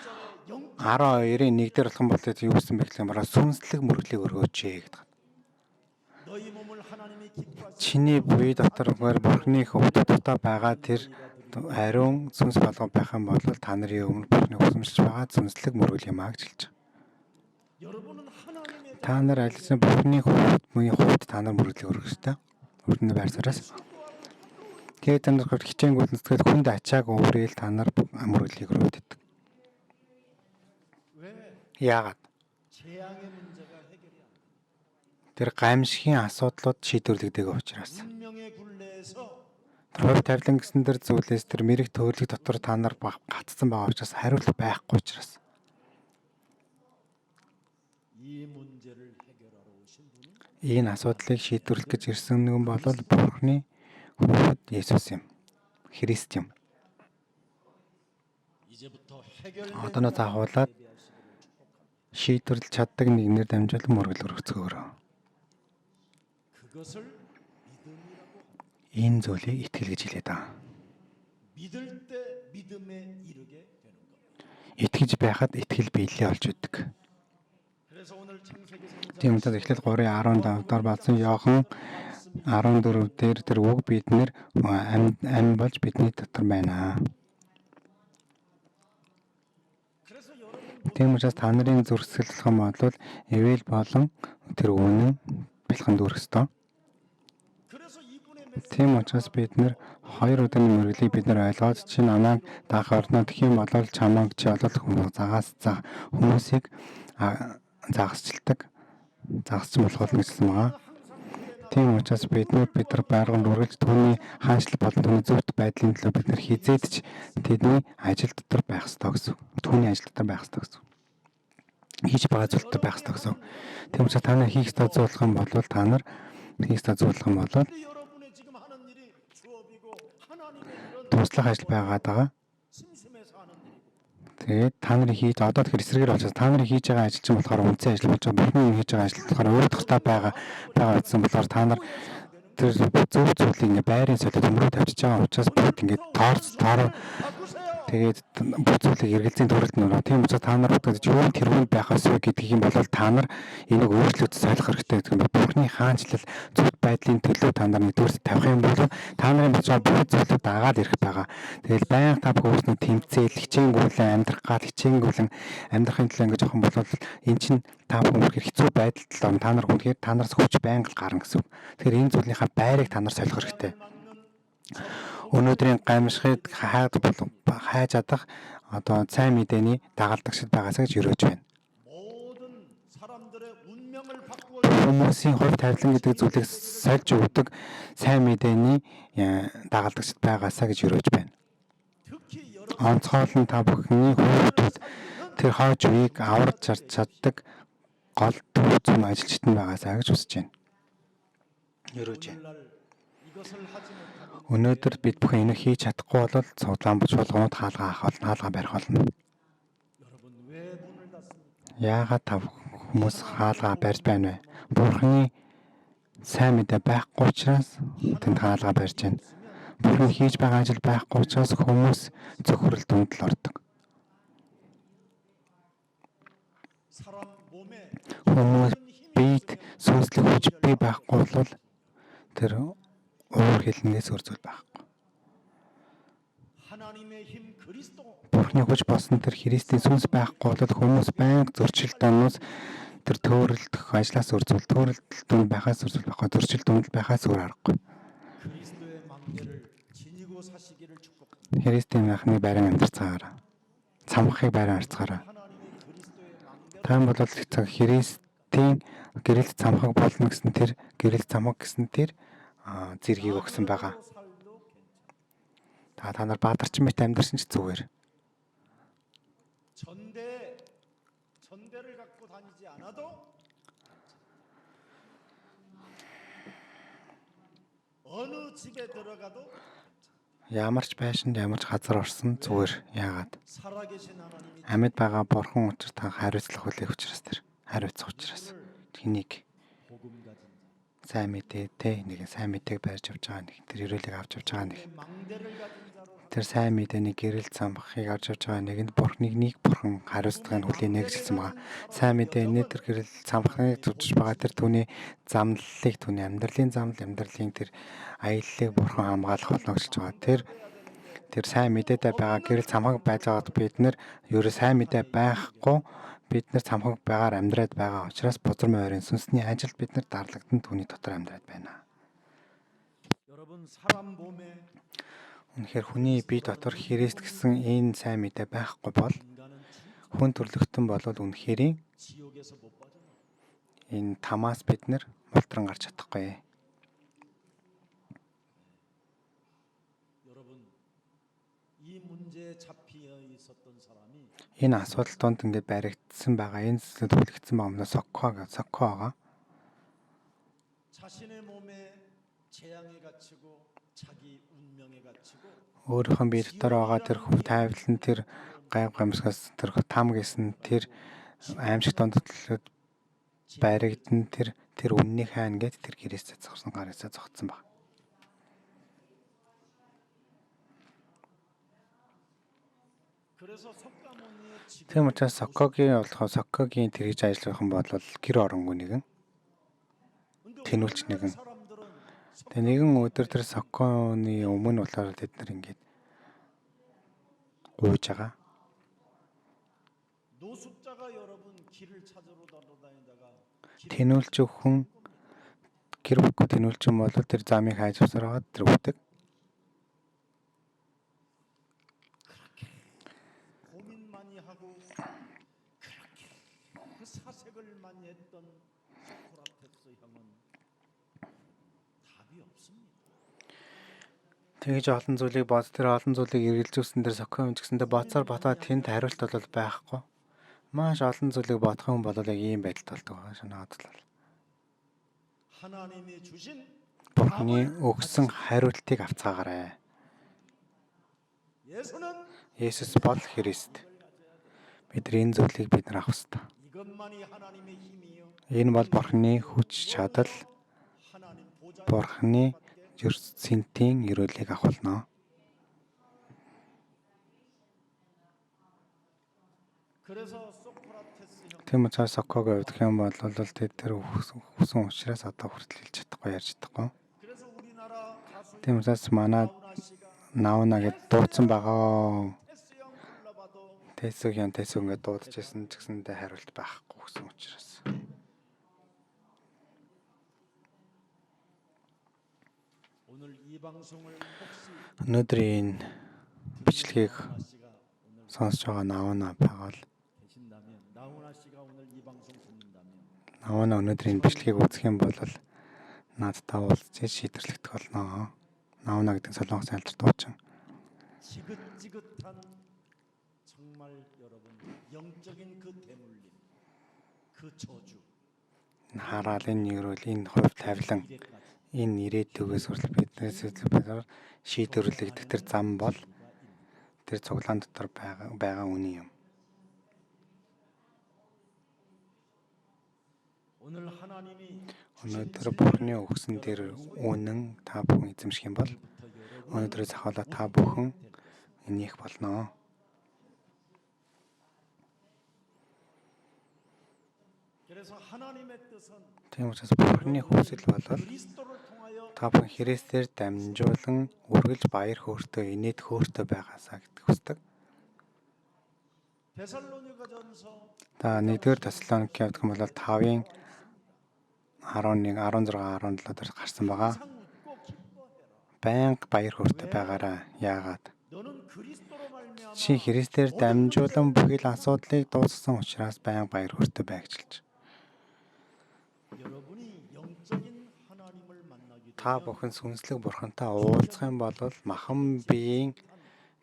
12-ийн 1 дээр болох юм бол юу гэсэн бэ гэхээр сүнслэг мөрөглийг өргөөч гэдэг. 너희 몸을 하나님이 기뻐하시는 Чиний буй дотор Бурхны хөвгөдөлтөй байгаа тэр ариун сүнс болгон байх юм бол та нарын өмнө Бурхны хүсэмжлж байгаа сүнслэг мөргөл юм аа гэж хэлж байгаа. 여러분은 하나님의 Та нар альсан Бурхны хувьд та нар мөрөглийг өргөх ёстой. Өргөний байрсараас. Тэгээд та нар хичээнгүүл нэсгээд хүнд ачааг өөрөөл та нар мөрөглийг өргөдөг. 왜 Яагаад? 재앙의 문제가 해결이 안 돼. Тэр гамшигын асуудлууд шийдвэрлэгдэг учраас. 운명의 굴레에서 Хувь тавилан гэсэн тэр зүйлээс тэр мэрэг төрлөг дотор та нар гацсан байгаа учраас хариулт байхгүй учраас. 이 문제를 해결하러 오신 분이 Энэ асуудлыг шийдвэрлэх гэж ирсэн нэгэн бол Бурхны Хүүд Есүс юм. Христ юм. 이제부터 해결된 Одоноос ахуулаад шийдвэрлэж чаддаг нэгнээр дамжуулан мөргөл өргөцгөөрөө. 그것을 믿음이라고 합니다. Энэ зүйлийг итгэл гэж хэлээд байгаа. 믿을 때 믿음에 이르게 되는 것. Итгэж байхад итгэл биелээ олж өгдөг. 그래서 오늘 창세기 3장 Тийм учраас Эхлэл 3:15 доор болсон Иохан 14 дээр тэр үг биднэр амь болж бидний дотор байна. 그래서 여러분 Тийм учраас та нарын зурсгалхан бодвол эвэл болон тэр үнэн бэлхэн дүүрэх ёстой. 그래서 이분의 메시지 Тийм учраас бид нэр хоёр өдрийн мөрөглийг бид нар ойлгоод чи намайг даах орноо тэх юм бол чамайг чи олол хүмүүсийг загасчилдаг болох гэж хэлсэн байгаа. Тийм учраас бид нар байрганд үргэлж түүний хаанчлал болон түүний зөвхт байдлын төлөө бид нар хизээд ч тэдний ажил дотор байх ёстой гэсэн. Түүний ажил дотор байх ёстой гэсэн. Хийж байгаа зүйл дотор байх ёстой гэсэн. Тийм учраас та нар хийх ёстой зүйл юм бол та нар хийх ёстой зүйл юм бол 여러분의 지금 하는 일이 주업이고 하나님의 일은 туслах ажил байгаад байгаа. 심심해서 하는 일이고 Тэгээд та нарын хийж одоо тэр эсрэгээр болчихсон. Та нарын хийж байгаа ажил чинь болохоор үнцэн ажил болж байгаа. Бурхны хийж байгаа ажил болохоор өөрөө тахтай байгаа гэсэн болохоор та нар тэр зөв зүйлийг байрын солиод өмрөө тавьчих байгаа учраас бүгд ингээд тоор тэгээд бүх зүйлийг эргэлзээний төрөлд нөрөө. Тийм учраас та нар бүгд юу тэрүүнд байхаас вэ гэдгийг юм бол та нар энийг өөрчлөөд солих хэрэгтэй гэдэг юм. Бурхны хаанчлал зөвхт байдлын төлөө та нар нэгдүгээр тавих юм бол та нарын бочоо бүх зүйлүүд дагаад ирэх байгаа. Тэгэл байнга та бүх өөрснөө тэмцээл хичээнгүйлэн амьдрах гал хичээнгүйлэн амьдрахын төлөө ингэж явах юм бол эн чинь та бүхэн хэцүү байдалд л та нар хүнхээр та нараас хүч байнга л гарна гэсэн. Тэгэхээр энэ зүйлийнхаа байрыг та нар солих хэрэгтэй. Өнөөдрийн гамшигт хайж чадах одоо сайн мэдээний дагалдагчд байгаасаа гэж өрөөж байна. 모든 사람들의 운명을 바꾸어 Хүмүүсийн хувь тавилан гэдэг зүйлийг сольж өгдөг сайн мэдээний дагалдагчд байгаасаа гэж өрөөж байна. 특히 여러분 Онцгойлон та бүхний хүүхдүүд тэр хойч үеийг аварч чаддаг гол түвшин ажилчид нь байгаасаа гэж хүсэж байна. Өрөөж байна. 오늘날 이것을 하지 못하면 Өнөөдөр бид бүхэн энийг хийж чадахгүй бол цуглаан буч болгонууд хаалгаа барих болно. 여러분 왜 문을 닫습니까? Яагаад та хүмүүс хаалгаа барьж байна вэ? Бурхны сайн мэдээ байхгүй учраас тэнд хаалгаа барьж байна. Бурхан хийж байгаа ажил байхгүй учраас хүмүүс зөвхөрөл дүнд л ордог. 사람 몸에 Хүмүүс биед сүнслэг хүч бий байхгүй бол тэр уур хэлнээс өөр зүйл байхгүй. 하나님의 힘 그리스도 Бурхны Бурхны хүч болсон тэр Христийн сүнс байхгүй бол хүмүүс байнга зөрчил донноос тэр төөрөлдөх ажлаас үржүүл төөрөлдөл дүн байхаас үржүүл байхгүй зөрчил дүнд байхаас өөр аргагүй. 그리스도의 망대를 지니고 사시기를 축복합니다. Христийн анхны байран амьдарцгаараа. Цамхыг байран арцгаараа. 하나님이 그리스도의 망대를 Таан бол Христийн гэрэлт цамхаг болно гэсэн тэр гэрэлт цамхаг гэсэн тэр зэргийг өгсөн байгаа. 살도 괜찮아. Та нар бадарчин мэт амьдарсан ч зүгээр. 전대를 갖고 다니지 않아도 어느 집에 들어가도 Ямар ч байшинд ямар ч газар орсон зүгээр. Яагаад? 살아계신 하나님이 Амьд байгаа бурхан учраас та хариуцлах хүлээх учраас тэр хариуцах учраас тэнийг 복음 가진 자, сайн мэдээ те нэг сайн мэдээг барьж авч байгаа нэг тэр өрөөлийг авч авч байгаа нэг 망대를 가진 자로 тэр сайн мэдээний гэрэл цамхыг авч авч байгаа нэгэнд бурхныг нэг бурхан хариуцлагыг хүлээнэ гэжэлсэн байгаа. Сайн мэдээний тэр гэрэл цамхыг зүвжиж байгаа тэр түүний замналлыг түүний амьдралын замнал амьдралын тэр аяллыг бурхан хамгаалах болно гэж байгаа. Тэр сайн мэдээтэй байгаа гэрэл цамхаг байж байгаад бид нэр ерөө сайн мэдээ байхгүй бид нар цамхаг байгаар амьдраад байгаа учраас бузар морийн сүнсний ажилд бид нар дарлагдан түүний дотор амьдраад байна. 여러분 사람 몸에 Үнэхээр хүний бие дотор Христ гэсэн энэ сайн мэдээ байхгүй бол 인간은 хүн төрлөختөн болвол үнэхэрийн 지옥에서 못 빠져나. энэ тамаас бид нар мултран гарч чадахгүй. 여러분 이 문제에 잡혀 있었던 사람이 Энэ асуудал донд ингээд баригдсан байгаа энэ зүйлд хүлэгдсэн байгаа юм соккоога 자신의 몸에 재앙에 갇히고 자기 운명에 갇히고 өөрийнхөө бие дотор байгаа тэр хөв тайвлан тэр гайв гамсгаас тэр там гэсэн тэр аимшиг дондтлоод баригдан тэр үнний хайн гээд тэр гэрээсээ зогсон гараасаа зогтсон баг. 그래서 석가모니의 지금 Тийм учраас соккогийн тэргэж ажиллах юм бол гэр оронгүй нэгэн тэнүүлч нэгэн. 사람들은 Тэгээ нэгэн өдөр тэр сокконы өмнө болохоор тэд нар ингээд гуйж байгаа. 노숙자가 여러분 길을 찾으러 돌아다니다가 Тэнүүлч хүн гэр бүхгүй тэнүүлч юм бол тэр замыг хайж авсараад тэр өгдөг. 고민 많이 하고 그렇게 그 사색을 많이 했던 소크라테스 형은 답이 없습니다. Тэгж олон зүйлийг тэр олон зүйлийг эргэлзүүлсэн тэр соккоомч гэсэндээ боцоор ботоод тэнд хариулт бол байхгүй. Маш олон зүйлийг бодох юм бол яг ийм байдалд болдог байгаа шинэ бодлоо. 하나님이 주신 Бурхны өгсөн хариултыг авцгаагаарай. 예수는 Есүс бол Христ. Бид энэ зүйлийг бид нар авах ёстой. 이것만이 하나님의 힘이요 Энэ бол Бурхны хүч чадал, 하나님 보좌 Бурхны сэнтийн өрөөлийг авах болно. 그래서 소크라테스 형 Тийм учраас соккоог авдах юм бол тэр хүсэн учраас одоо хүртэл хэлж чадахгүй ярьж чадахгүй. 그래서 우리나라 가수 Тийм учраас манай 나훈아 씨가 Наuna гэд дуудсан байгаа. 테스 형 불러봐도 Тэсүг ингээд дуудажсэн ч гэсэндээ хариулт байхгүй гэсэн учраас. 오늘 이 방송을 혹시 Өнөөдрийн бичлэгийг 나훈아 씨가 오늘 сонсож байгаа Наuna байгаа л 계신다면 나훈아 씨가 오늘 이 방송 듣는다면 Наuna өнөөдрийн бичлэгийг үзэх юм бол надтай уулзаж шийдвэрлэгдэх болно. Наuna гэдэг солонгос айлтар дуучин. 지긋지긋한 정말 여러분 영적인 그 대물림 그 저주 Хараалын нэрүүл энэ хувь тавилан энэ ирээдүгээс хүртэл биднээс шийдвэрлэгдэх тэр зам бол тэр цуглаан дотор байгаа үний юм. 오늘 하나님이 Өнөөдөр Бурхны өгсөн тэр үнэн та бүхэн эзэмших юм бол өнөөдрөөс ахвалаа та бүхэн энийх болно. 그래서 하나님의 뜻은 Тийм учраас Бурхны хүсэл бол 그리스도를 통하여 та бүхэн Христээр дамжуулан үргэлж баяр хөөртэй инээд хөөртэй байгаасаа гэдэг хүсдэг. 데살로니가전서 Та 1-р Тесалоник явдаг юм бол 5-ын 11, 16, 17 дээр гарсан байгаа. 항상 웃고 기뻐해라. Байнга баяр хөөртэй байгаарай. Яагаад? 너는 그리스도로 말미암아 Чи Христээр дамжуулан бүхий л асуудлыг дуусгасан учраас байнга баяр хөөртэй бай гэж хэлж. 여러분이 영적인 하나님을 만나게 Та 되면 бүхэн сүнслэг бурхантай уулзах юм бол махан биеийн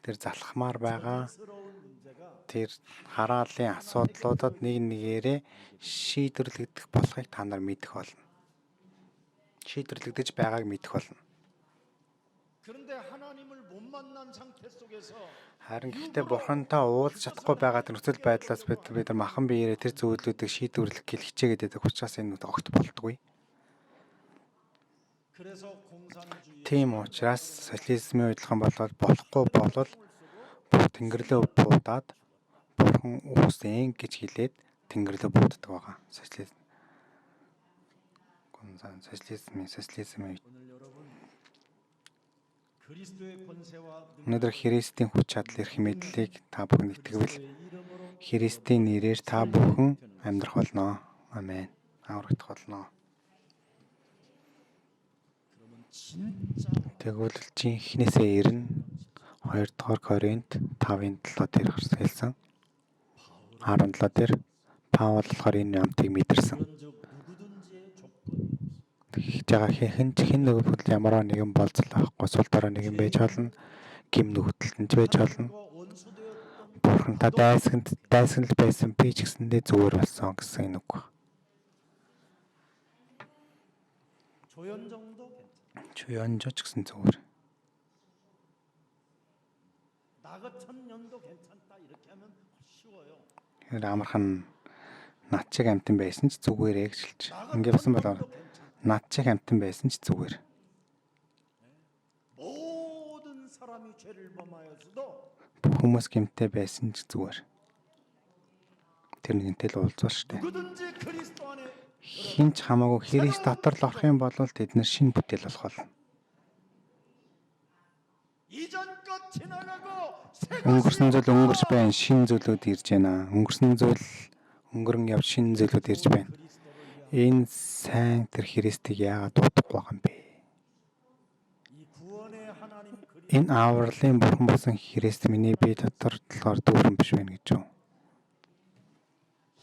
тэр залхмаар байгаа 스러운 문제가 тэр хараалын асуудлуудад нэг нэгээрээ шийдвэрлэгдэх болохыг та нар мэдэх болно. Шийдвэрлэгдэж байгааг мэдэх болно. 그런데 하나님을 못 만난 상태 속에서 Харин гэхдээ бурхантай уулзах чадахгүй байгаа тэр нөхцөл байдлаас бид нар махан биеэрээ тэр зүйлүүдийг шийдвэрлэх хичээгээд байдаг учраас энэ огт болдгүй. 그래서 공산주의 Тийм учраас социализмын удирдлагын болоод болохгүй болол бүр тэнгэрлөө буудаад бурхан үүсэн гэж хэлээд тэнгэрлөө бууддаг байгаа. Социализмын 오늘 여러분 그리스도의 권세와 өнөөдөр Христийн хүч чадал эрх мэдлийг та бүхэн итгэвэл 이름으로 Христийн нэрээр та бүхэн амьдрах болно. Амен. Аврагдах болно. 그러면 진짜 Тэгвэл жинхнээсээ ирнэ 2 дугаар Коринт 5-ын 7 дээр хэлсэн. 17 дээр Паул болохоор энэ юмтыг мэдэрсэн. 그런즉 누구든지의 조건이 Хин нэг ямар нэгэн болцол авахгүй сул дараа нэгэн байж болно. Гим нөхөдөлтөнд байж болно. 하나님과 원수되었던 Бурхантай дайсагнал байсан би ч гэсэндээ зүгээр болсон гэсэн үг ба. 조현정도 괜찮아. Чуянжоч гэсэн зүгээр. 나 같은 년도 괜찮다 이렇게 하면 쉬워요. Тэр амархан над чиг амтан байсан ч зүгээрээ гэж хэлж. Ингээ басан бол 년도 괜찮아. над чиг амтан байсан ч зүгээр. 모든 사람이 죄를 범하였어도 Бүх хүмүүс гэмтэй байсан ч зүгээр. Тэр нэгэнтэй л уулзвал штэ. 누구든지 그리스도 안에 Хинч хамаагүй Христ дотор л орох юм бол тэд нар шинэ бүтээл болох болно. 이전 것 지나가고 새 Өнгөрсөн зүйл өнгөрч байна. Шинэ зүйлүүд ирж байна. Өнгөрсөн зүйл өнгөрөн явж шинэ зүйлүүд ирж байна. Энэ сайн тэр Христийг яагаад дуудахгүй байгаа юм бэ? 이 구원의 하나님 그리스도 Энэ авралын бурхан болсон Христ миний бие дотор болохоор дүүрэн биш байна гэж юу?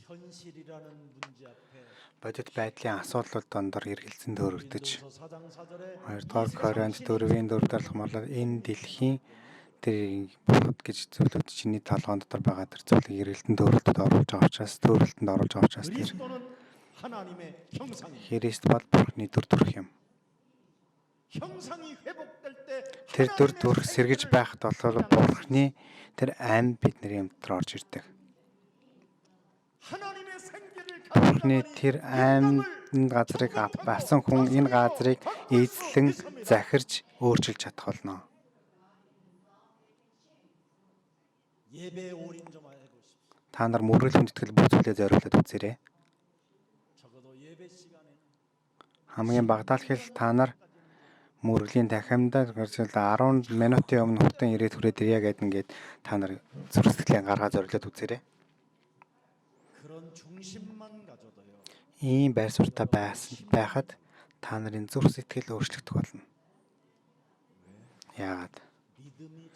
현실이라는 문제 앞에 Бодит байдлын асуудлууд дондор эргэлзэн төрөгдөж 고린도서 4장 4절에 2-р Коринт 4-ийн 4 дарахмаар энэ дэлхийн тэр бурхад гэж зүйлүүд чиний толгоон дотор байгаа тэр зүйлийг эргэлтэн төрөлтөд оруулж байгаа учраас төрөлтөнд оруулж байгаа учраас тэр 그리스도는 하나님의 형상입니다. Христ бол бурхны дүр төрх юм. 형상이 회복될 때 Тэр дүр төрх сэргэж байхад болохоор бурхны тэр ам бидний юмтар орж ирдэг. 하나님의 생기를 Бурхны 가진 тэр ам энэ газрыг авсан хүн энэ газрыг эзлэн захирж өөрчилж чадах болно. 예배에 올인 좀 해보십시오. Та нар мөргөл хүндэтгэл бүх зүйлээ зориулаад үзээрэй. 적어도 예배 시간에 Хамгийн багадаа л хэл та нар мөргөлийн дахимдаа 10 минутын өмнө хурдан ирээд хүрээд ирья гэдэг ингээд та нар зүрх сэтгэлээ гаргаа зориулаад үзээрэй. 그런 중심만 가져도요. Ийм байр суурьтай байхад та нарын зүрх сэтгэл өөрчлөгдөх болно. Яагаад? 믿음이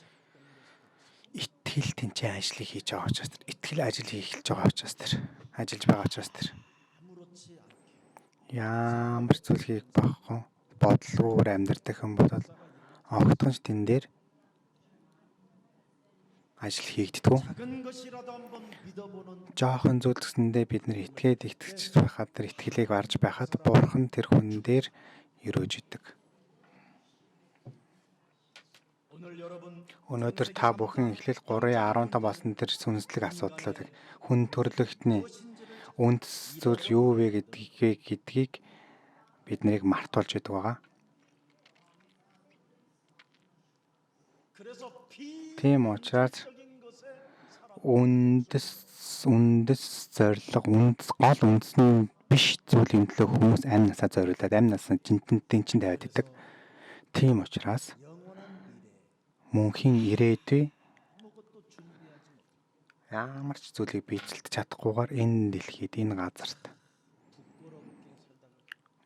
Итгэл тэнцээ ажлыг хийж байгаа учраас тэр итгэл ажил хийх байгаа учраас тэр ажиллаж байгаа учраас тэр 아무렇지 않게 ямар зүйл хийх байхгүй бодлоор амьдрэх юм бол огтхонч тэн дээр ажил хийгддэг. 작은 것이라도 한번 믿어보는 Жохон зүйл гэсэндээ бид нэр итгээд итгэж байхад тэр итгэлийг барьж байхад бурхан тэр хүн дээр өрөөж идэг. 오늘 여러분 Өнөөдөр та бүхэн эхлэл 3:15 болсон тэр сүнслэг асуудлуудыг хүн төрлөختний үндэс зүйл юу вэ гэдгийг бид нарыг мартуулж идэг байгаа. 그래서 Тийм учраас 비적인 것에 үндэс зориг гол үндэс нь биш зүйлийн төлөө хүмүүс амь насаа зориулаад амь насаа жинтэнтэн чин тавиад идэг. Тийм учраас 영원한 미래 мөнхийн ирээдүй 아무것도 준비하지 못. ямар ч зүйлийг биелэлдэж чадахгүйгээр энэ дэлхийд энэ газарт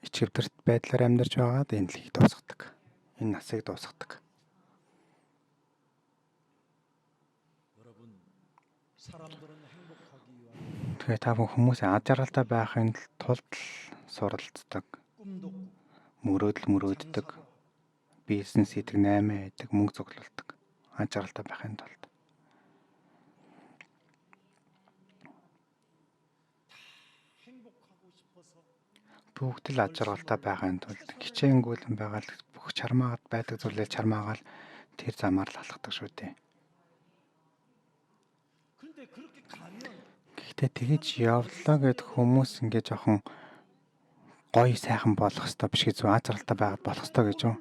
ичгэвдэрт байдлаар амьдарч байгаад энэ дэлхийг дуусгадаг. Энэ насыг дуусгадаг. Тэгэхээр та бүхэн хүмүүсийн аз жаргалтай байхын тулд суралцдаг, мөрөөддөг, бизнес хийдэг, наймаа хийдэг, мөнгө цуглуулдаг. Аз жаргалтай байхын тулд. Бүгд л аз жаргалтай байхын тулд хичээнгүйлэн байгаа л бүх чармаагаад байдаг зүйлээ чармаагаал тэр замаар л алхдаг шүү дээ. Гэхдээ тэгэж явлаа гэд хүмүүс ингээ жоохон гоё сайхан болох хэвээр биш гэж аз жаргалтай байгаад болох хэвээр гэж юу.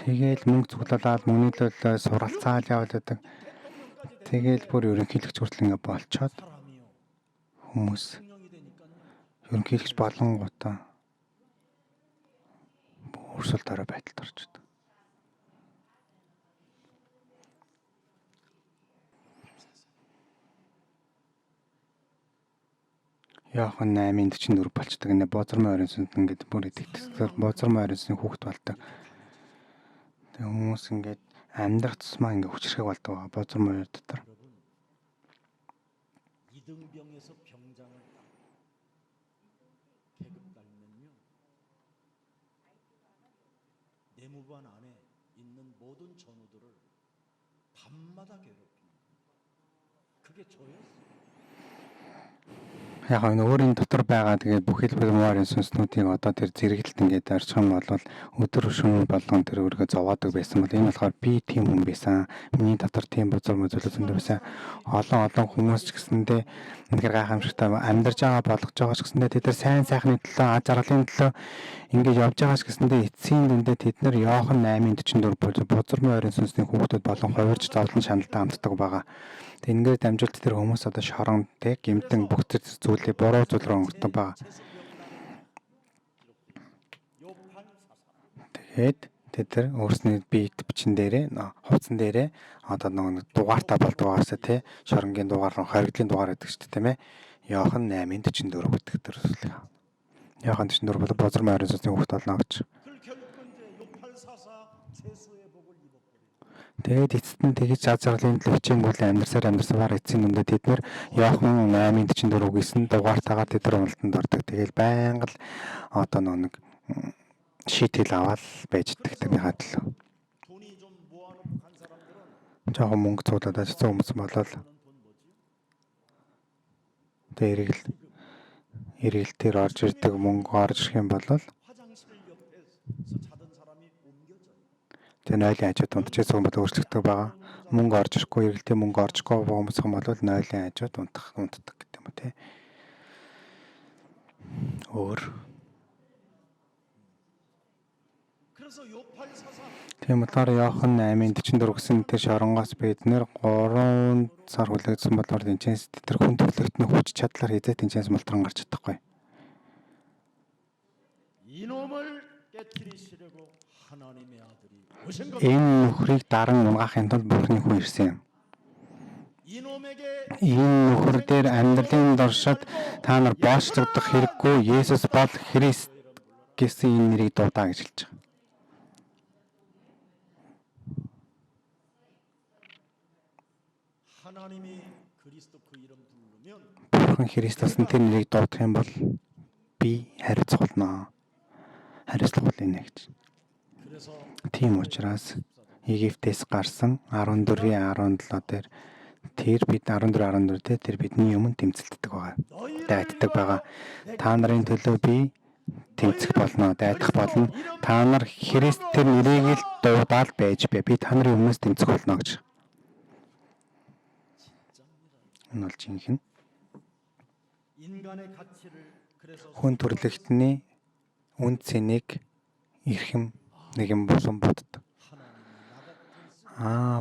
Тэгээл мөнгө цуглуулад мөнгөний төлөө суралцаал явуулдаг. Тэгээл бүр ерөнхийлөгч хүртэл ингээ болчоод хүмүүс ерөнхийлөгч болонгуудаа өрсөлд орой байдалд орчдөг. Яахан 8:44 болчдөг. Энэ Бозрмын ойрын сүнс ингээд бүр идэвхтэй Бозрмын ойрын сүнсний хүүхэд болдог. Тэгээ хүмүүс ингээд амьдрах тусмаа ингээд хүчрхэг болдог. Бозрмын ойр дотор. 이등병에서 병장을 딱 계급 달면요, 내무반 안에 있는 모든 전우들을 밤마다 괴롭힙니다. 그게 저였어요. Яг энэ өөрийн дотор байгаа тэгээд бүх хэлбэр морийн сүнснүүдийг одоо тэр зэрэгэлт ингээд арчих юм бол өдөр шөнө болгон тэр өөрийгөө зовоодог байсан бол энэ болохоор би тийм хүн байсан. Миний дотор тийм бузар мөзөлөсөн байсан. Олон хүмүүс ч гэсэндээ үнэхээр гайхамшигтай амьдарч байгаа болгож байгаа ч гэсэндээ тэд нар сайн сайхны төлөө аз жаргалын төлөө ингээд явж байгаа ч гэсэндээ эцсийн дүндээ тэд нар Иохан 8:44 бузармын ойрын сүнсний хүүхдүүд болон хувирч зовлон шаналтай амтдаг байгаа. Ингээд дамжуулт тэр хүмүүс одоо шорон тэг гэмтэн бүх тэр зүйлийг буруу зүйл рүү өнгөрдөг байгаа. Тэгээд тэд нар өөрсний бие бичин дээрээ хувцсан дээрээ одоо нэг дугаартаа болдог байгаасаа тий шоронгийн дугаар руу хоригдлын дугаар гэдэг чинь тийм ээ. Иохан 8:44 гэдэг тэр зүйлийг. Иохан 44 бол бозрмын ойрын сүнсний хүүхэд болно гэж. Тэгээд эцэст нь тэгж аз жаргалын төлөө хичээнгүйлэн амьдарсан баг эцсийн дүндээ тэд нэр Иохан 8:44 гэсэн дугаартаагаар тэд нар уналтанд ордог. Тэгээл байнга л одоо нэг шийтгэл аваад байж идэгтэй хадл. Жаахан мөнгө цуглаад ажилласан хүмүүс болол тэр эргэлтээр орж ирдэг мөнгө орж ирэх юм бол тэр нойлын хажууд унтчихсан хүн бол өөрчлөгдөж байгаа. Мөнгө орж ирэхгүй, эргэлтийн мөнгө орж ирэхгүй хүмүүс юм бол нойлын хажууд унтдаг гэдэг юм тий. Өөр. Тийм болохоор Иохан 8:44 гэсэн тэр шоронгоос бид нэр 3 сар хүлээгдсэн болохоор тэнцэнс тэр хүн төрлөختний хүч чадлаар хизээ тэнцэнс мултран гарч чадахгүй. Энэ нөхрийг даран унгаахын тулд Бурхны хүн ирсэн юм. Энэ нөхөр дээр амьдралын доршид та нар боочлогдох хэрэггүй. Есүс бол Христ гэсэн энэ нэрийг дуудаа гэж хэлж байгаа. Бурхан Христосын тэр нэрийг дуудах юм бол би хариуцах болно. Хариуцлага болно гэж. Тийм учраас Египтээс гарсан 14:17 дээр тэр бид 14:14 дээр тэр бидний өмнө тэмцэлддэг байгаа. Дайтдаг байгаа. Та нарын төлөө би тэмцэх болно, дайдах болно. Та нар Христ тэр нэрийг л дуудаал байж бэ. Би та нарын өмнөөс тэмцэх болно гэж. Энэ бол жинхэнэ. Хүн төрлөختний үн цэнийг эрхэм нэгэн булан боддог.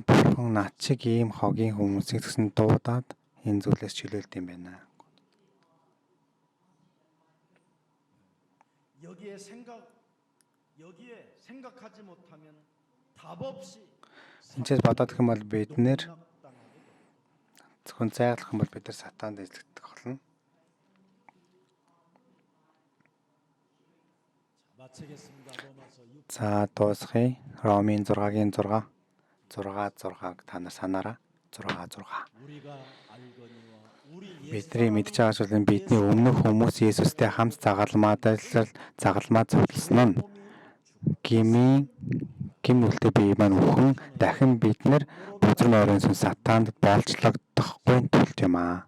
Бурхан над шиг ийм хогийн хүмүүсийг гэсэн дуудаад энэ зүйлээс чөлөөлт юм байна. Эцээс бодоод гэх юм бол бид нэр Зөвхөн зайглах юм бол бид нар сатаанд эзлэгдэх болно. 마치겠습니다. 로마서 6. За дуусгая. Ромын 6-гийн 6. 6-6-г та нар санаараа. 6-6. 우리가 알거니와 우리 Бидний мэдж байгаа зүйл бидний өмнөх хүмүүс Есүстэй хамт загалмаад цугласан нь гим үлдээ бие маань өхөн дахин бид нар бузар морийн сүн сатаанд байлчлагдахгүй тулд юм аа.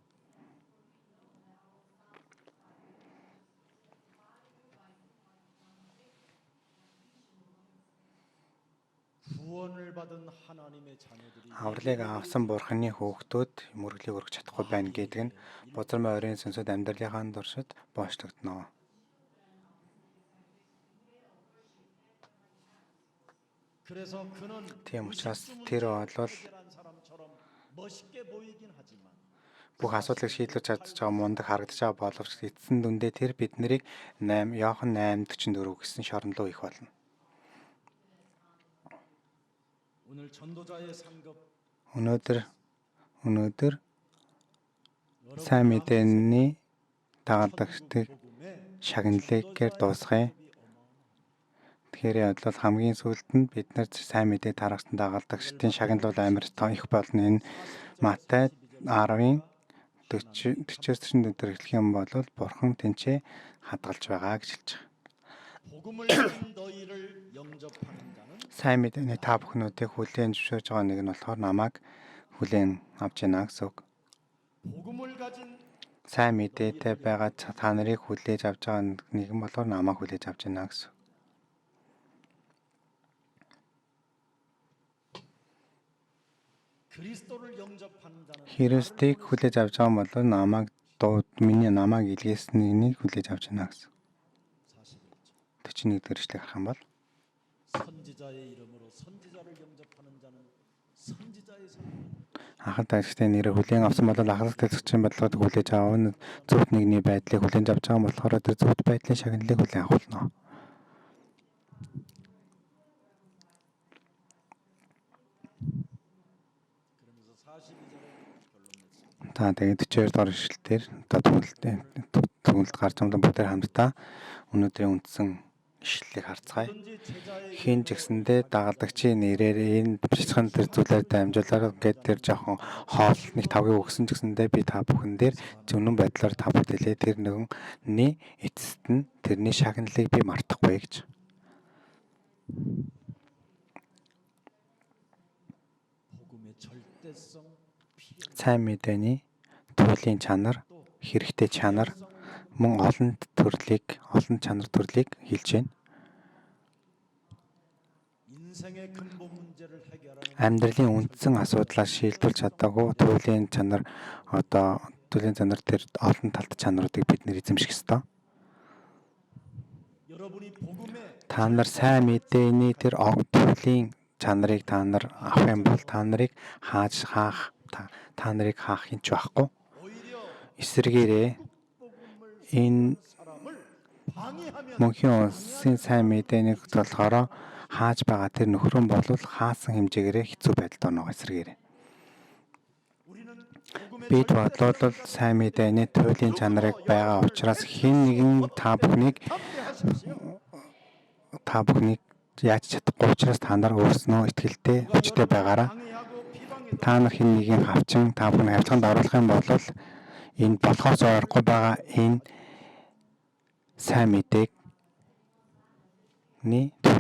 구원을 받은 하나님의 자녀들이 Авралыг авсан бурханы хөөгтүүд мөрөглийг өргөж чадахгүй байна гэдэг нь бузар морийн сүнсэд амьдралынхаа дуршид боочлогдно. 그래서 그는 Тийм учраас тэр бол 해결한 사람처럼 멋있게 보이긴 하지만 бүх асуудлыг шийдвэрч чадж байгаа мундаг харагдаж байгаа боловч эцсийн дүндээ тэр биднийг Иохан 8:44 гэсэн шорондоо их болно. 오늘 전도자의 상급 Өнөөдөр сайн мэдээний дагалдагчдыг шагналыгээр дуусгая. Тэгэхээр бол хамгийн сүүлд нь бид нар сайн мэдээ тарагсан дагалдагчдын шагнал бол амар их болно. Энэ Матай 10-ын 40-44 дээр эхлэх юм бол бурхан тэнцээ хадгалж байгаа гэж хэлж байгаа. 복음을 가진 너희를 영접하는 자는 Сайн мэдээний та бүхнүүдийг хүлээн зөвшөөрж байгаа нэг нь болохоор намайг хүлээн авч яана гэсэн үг. 복음을 가진 Сайн мэдээтэй байгаа та нарыг хүлээж авч байгаа нэгэн болохоор намайг хүлээж авч яана гэсэн. 그리스도를 영접하는 자는 Христийг хүлээж авч байгаа бол намайг миний намайг илгээснийг хүлээж авч яана гэсэн. 41 дэх эшлэг харах юм бол 선지자의 이름으로 선지자를 영접하는 자는 선지자의 성령 ахад дагчдын нэрээр хүлээн авсан бол ахлах төлөвчийн бодлогыг хүлээж авах нь зөвхт нэгний байдлыг хүлээн авч байгаа болохоор тэр зөвхт байдлын шагналыг хүлээн авах болно. 그러면서 42절에 결론 냈습니다. За тэгээд 42 дугаар ишлэлээр одоо төгөлд гарч байгаа бүгд хамтдаа өнөөдрийн үндсэн ишлэлийг харцгаая. 뭐든지 제자의 Хин ч гэсэндээ дагалдагчийн нэрээр энэ бичсэн тэр зүйлээр дамжуулаад гээд тэр жоохон хоол нэг тавгийг өгсөн ч гэсэндээ би та бүхэн дээр зөвнөн байдлаар та бүдэлээ тэр нэгний эцэст нь тэрний шагналыг би мартахгүй гэж. 복음의 절대성, 필요, Сайн мэдээний туйлын чанар, хэрэгтэй чанар мөн олон чанар төрлийг хэлж байна. 인생의 근본 문제를 해결하는 Амьдралын үндсэн асуудлаа шийдвэрлэж чадаагүй туйлын чанар тэр олон талт чанаруудыг бид нэр эзэмших ёстой. 여러분이 복음의 Та нар сайн мэдээний тэр туйлын чанарыг та нар авах юм бол та нарыг хаах юм ч байхгүй. 오히려 Эсвэргээрээ 복음을 энэ 사람을 방해하면 мөнхийн улсын сайн мэдээнийг болохоор хааж байгаа тэр нөхрөн бол хаасан хэмжээгээр хэцүү байдалд орно эсвэргээрээ. 우리는 복음의 Бид бодлол сайн мэдээний туйлын чанарыг байгаа учраас хэн нэгэн та бүхнийг яаж чадахгүй учраас та нар өөрснөө итгэлтэй хүчтэй байгаараа. 방해하고 비방해도 Та нар хэн нэгийг хавчин та бүхний хавцаанд оруулах юм бол энэ болохоос ойрхгүй байгаа энэ сайн мэдээг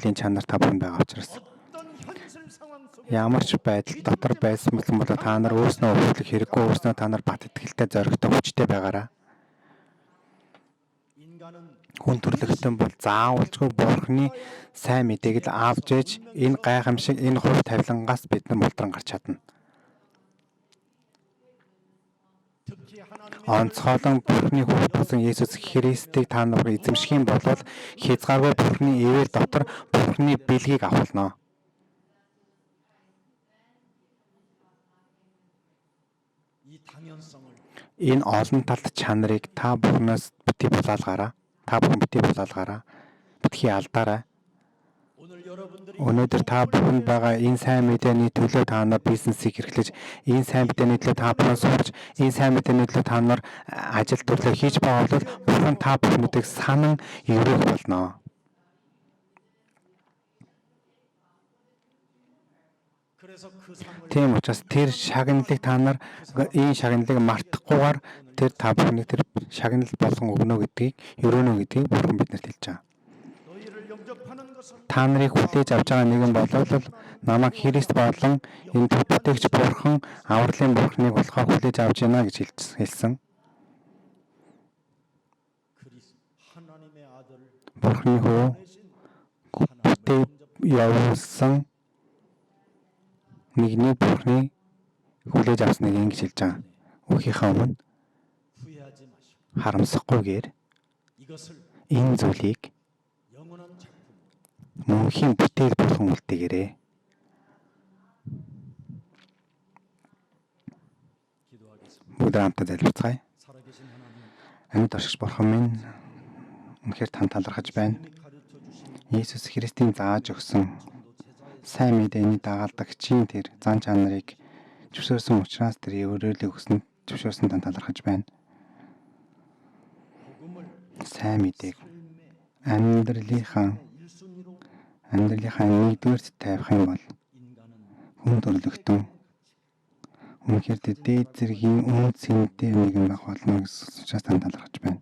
туйлын чанар та бүхэнд байгаа учраас 어떤 현실 상황 속에 ямар ч байдал дотор байсан бол та нар өөрснөө өвчлөх хэрэггүй өөрснөө та нар бат итгэлтэй зоригтой хүчтэй байгаараа. 인간은 Хүн төрлөختөн бол заавалжгүй бурхны сайн мэдээг л авч ээж энэ гайхамшиг энэ хувь тавилангаас бид нар мулдран гарч чадна. 특히 하나님의 Онцгойлон бурхны хүүхэд болсон Есүс Христийг та нар эзэмших юм бол хязгааргүй бурхны ивэл дотор бурхны бэлгийг авахлаа. 이 당연성을 Энэ олон талт чанарыг та бүхнээс битгий булаалгаараа. Битгий алдаарай. 오늘 Өнөөдөр та бүхэнд байгаа энэ сайн мэдээний төлөө та нар бизнесийг эрхлэж, энэ сайн мэдээний төлөө та бүхэн сурч, энэ сайн мэдээний төлөө та нар ажил төрлөө хийж байгаа бол Бурхан та бүхнүүдийг санан өрөөх болно. Тийм учраас тэр шагналыг та нар энэ шагналыг мартахгүйгээр тэр та бүхнийг тэр шагнал болгон өгнө гэдгийг, өрөөнө гэдгийг Бурхан биднэрт хэлж байгаа. Та нарыг хүлээж авч байгаа нэгэн болол намайг Христ болон энэ төв бүтээгч Бурхан авралын Бурханыг болохоор хүлээж авч байна гэж хэлсэн. Бурханы хүү бүтээ явуулсан нэгний Бурханы хүлээж авсныг ингэж хэлж байгаа. Өөхийнхөө өмнө харамсахгүйгээр энэ зүйлийг мөнхийн бүтээл болгон үлдээгээрэй. Бүгд хамтдаа залбирцгаая. Амьд оршигч Бурхан минь үнэхээр тань талархаж байна. Иесус Христийн зааж өгсөн сайн мэдээний дагалдагчийн тэр зан чанарыг зөвшөөрсөн учраас тэр өрөөлөг өгсөн зөвшөөрсөн тань талархаж байна. Сайн мэдээг амьдралынхаа нэгдүгээрт тавих юм бол хүн төрлөختөн үнэхээр дээд зэргийн үн цэнтэй нэгэн байх болно гэсэн учраас тань талархаж байна.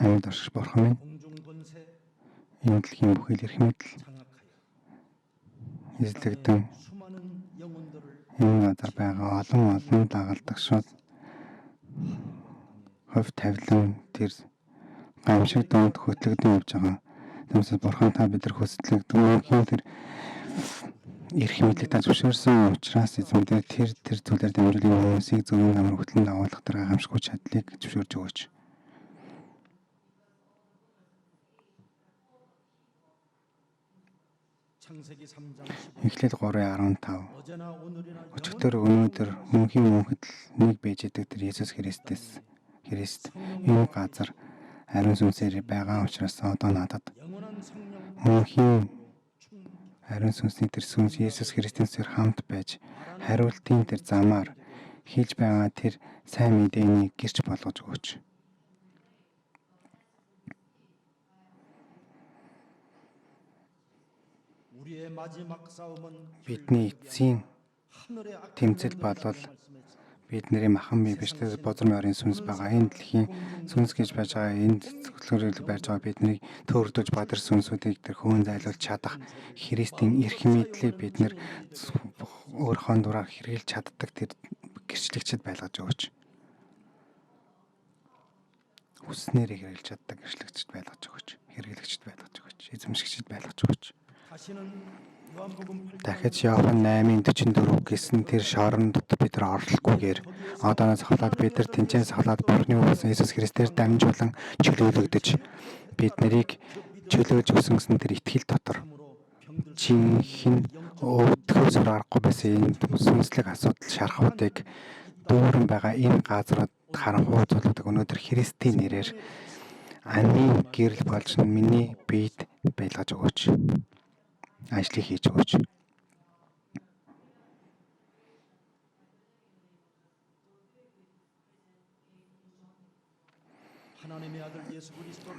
Амьд оршигч Бурхан минь энэ дэлхийн бүхэл эрх мэдэл эзлэгдэн энэ газар байгаа олон дагалдагчид хувь тавилан тэр гамшиг донд хөтлөгдөн явж байгаа. Тиймээс Бурхан та бидэр хөсөлгдөг мөнхийн тэр эрх мэдлийг та зөвшөөрсөн учраас эзэмдээ тэр зүйлээр дамжуулан хүмүүсийг зөвхөн амар хөтлөн дагуулах тэр гамшиггүй чадлыг зөвшөөрж өгөөч. Эхлэл 3:15. Өчигдөр өнөөдөр мөнхийн мөнхөд нэг байж идэг тэр Иесус Христ энэ газар ариун сүнсээр байгаа учраас одоо надад мөнхийн ариун сүнсний тэр сүнс Иесус Христийн сүнсээр хамт байж хариултын тэр замаар хийж байгаа тэр сайн мэдээний гэрч болгож өгөөч. Бидний эцсийн тэмцэл болвол бидний махан бие биш тэр бозор морийн сүнс байгаа. Энэ дэлхийн сүнс гэж байж байгаа энэ зөвлөгөөрөөр байж байгаа бидний төөрдөж бадар сүнсүүдийг тэр хөөн зайлуулж чадах Христийн эрх мэдлийг бид нэр өөрийнхөө дураар хэрэгжилж чаддаг тэр гэрчлэгчд байлгаж өгөөч. Хүснээр хэрэгжилж чаддаг гэрчлэгчд байлгаж өгөөч. Хэрэглэгчд байлгаж өгөөч. Эзэмшигчд байлгаж өгөөч. Дахиж Иохан 8:44 гэсэн тэр шорон дотор бид нар орлохгүйгээр одооноос хавлаад бид нар тэнцээс хавлаад Бурхны үгсэн Иесус Христээр дамжуулан чөлөөлөгдөж бид нарыг чөлөөж өсгсөн тэр итгэл дотор жинхэнэ өвдөхөөс аргагүй байсан энэ сүнслэг асуудал шархуудыг дүүрэн байгаа энэ газрууд харанхуй зулуудаг өнөөдөр Христийн нэрээр амийн гэрэл болж миний биед байлгаж өгөөч. Ажлыг хийж өгөөч.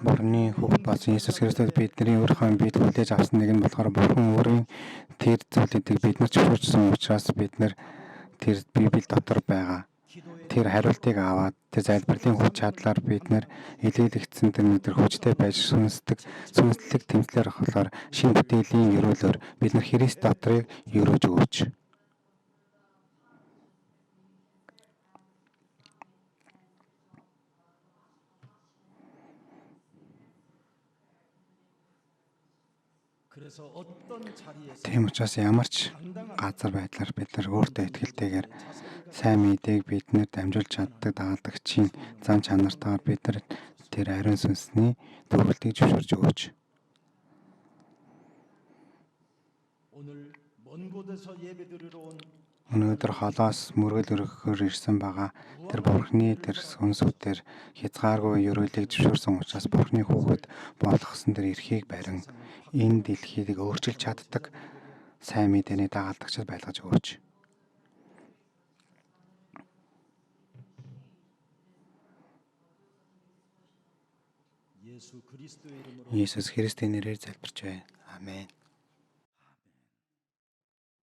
Бурхны хүүхэд болсон Иесус Христос бидний өөрийнхөө биед хүлээж авсан нэг нь болохоор Бурхан өөрийн тэр зүйлүүдийг биднэр зөвшөөрсөн учраас бид нэр тэр Библи дотор байгаа тэр хариултыг аваад тэр залбирлын хүч чадлаар бид нэр илээлэгдсэн тэр хүчтэй байж сүнслэг тэмцлэр болохоор шинэ бүтээлийн өрөөлөөр бид нар Христ дотрыг өрөөж өгөөч. Тийм учраас ямар ч газар байдлаар бид нар өөртөө итгэлтэйгээр сайн мэдээг бид нэр дамжуулж чаддаг дагалдагчийн зан чанартаар бид нар тэр ариун сүнсний төвлөлтийг зөвшөөрж өгөөч. Өнөөдөр холоос мөргөл өргөхөөр ирсэн байгаа тэр Бурхны тэр сүнсүүдээр хязгааргүй ерөөлийг зөвшөөрсөн учраас Бурхны хүүхэд болгосон тэр эрхийг барин энэ дэлхийг өөрчилж чаддаг сайн мэдээний дагалдагчид байлгаж өгөөч. Есүс Христийн нэрээр залбирч байна. Амен.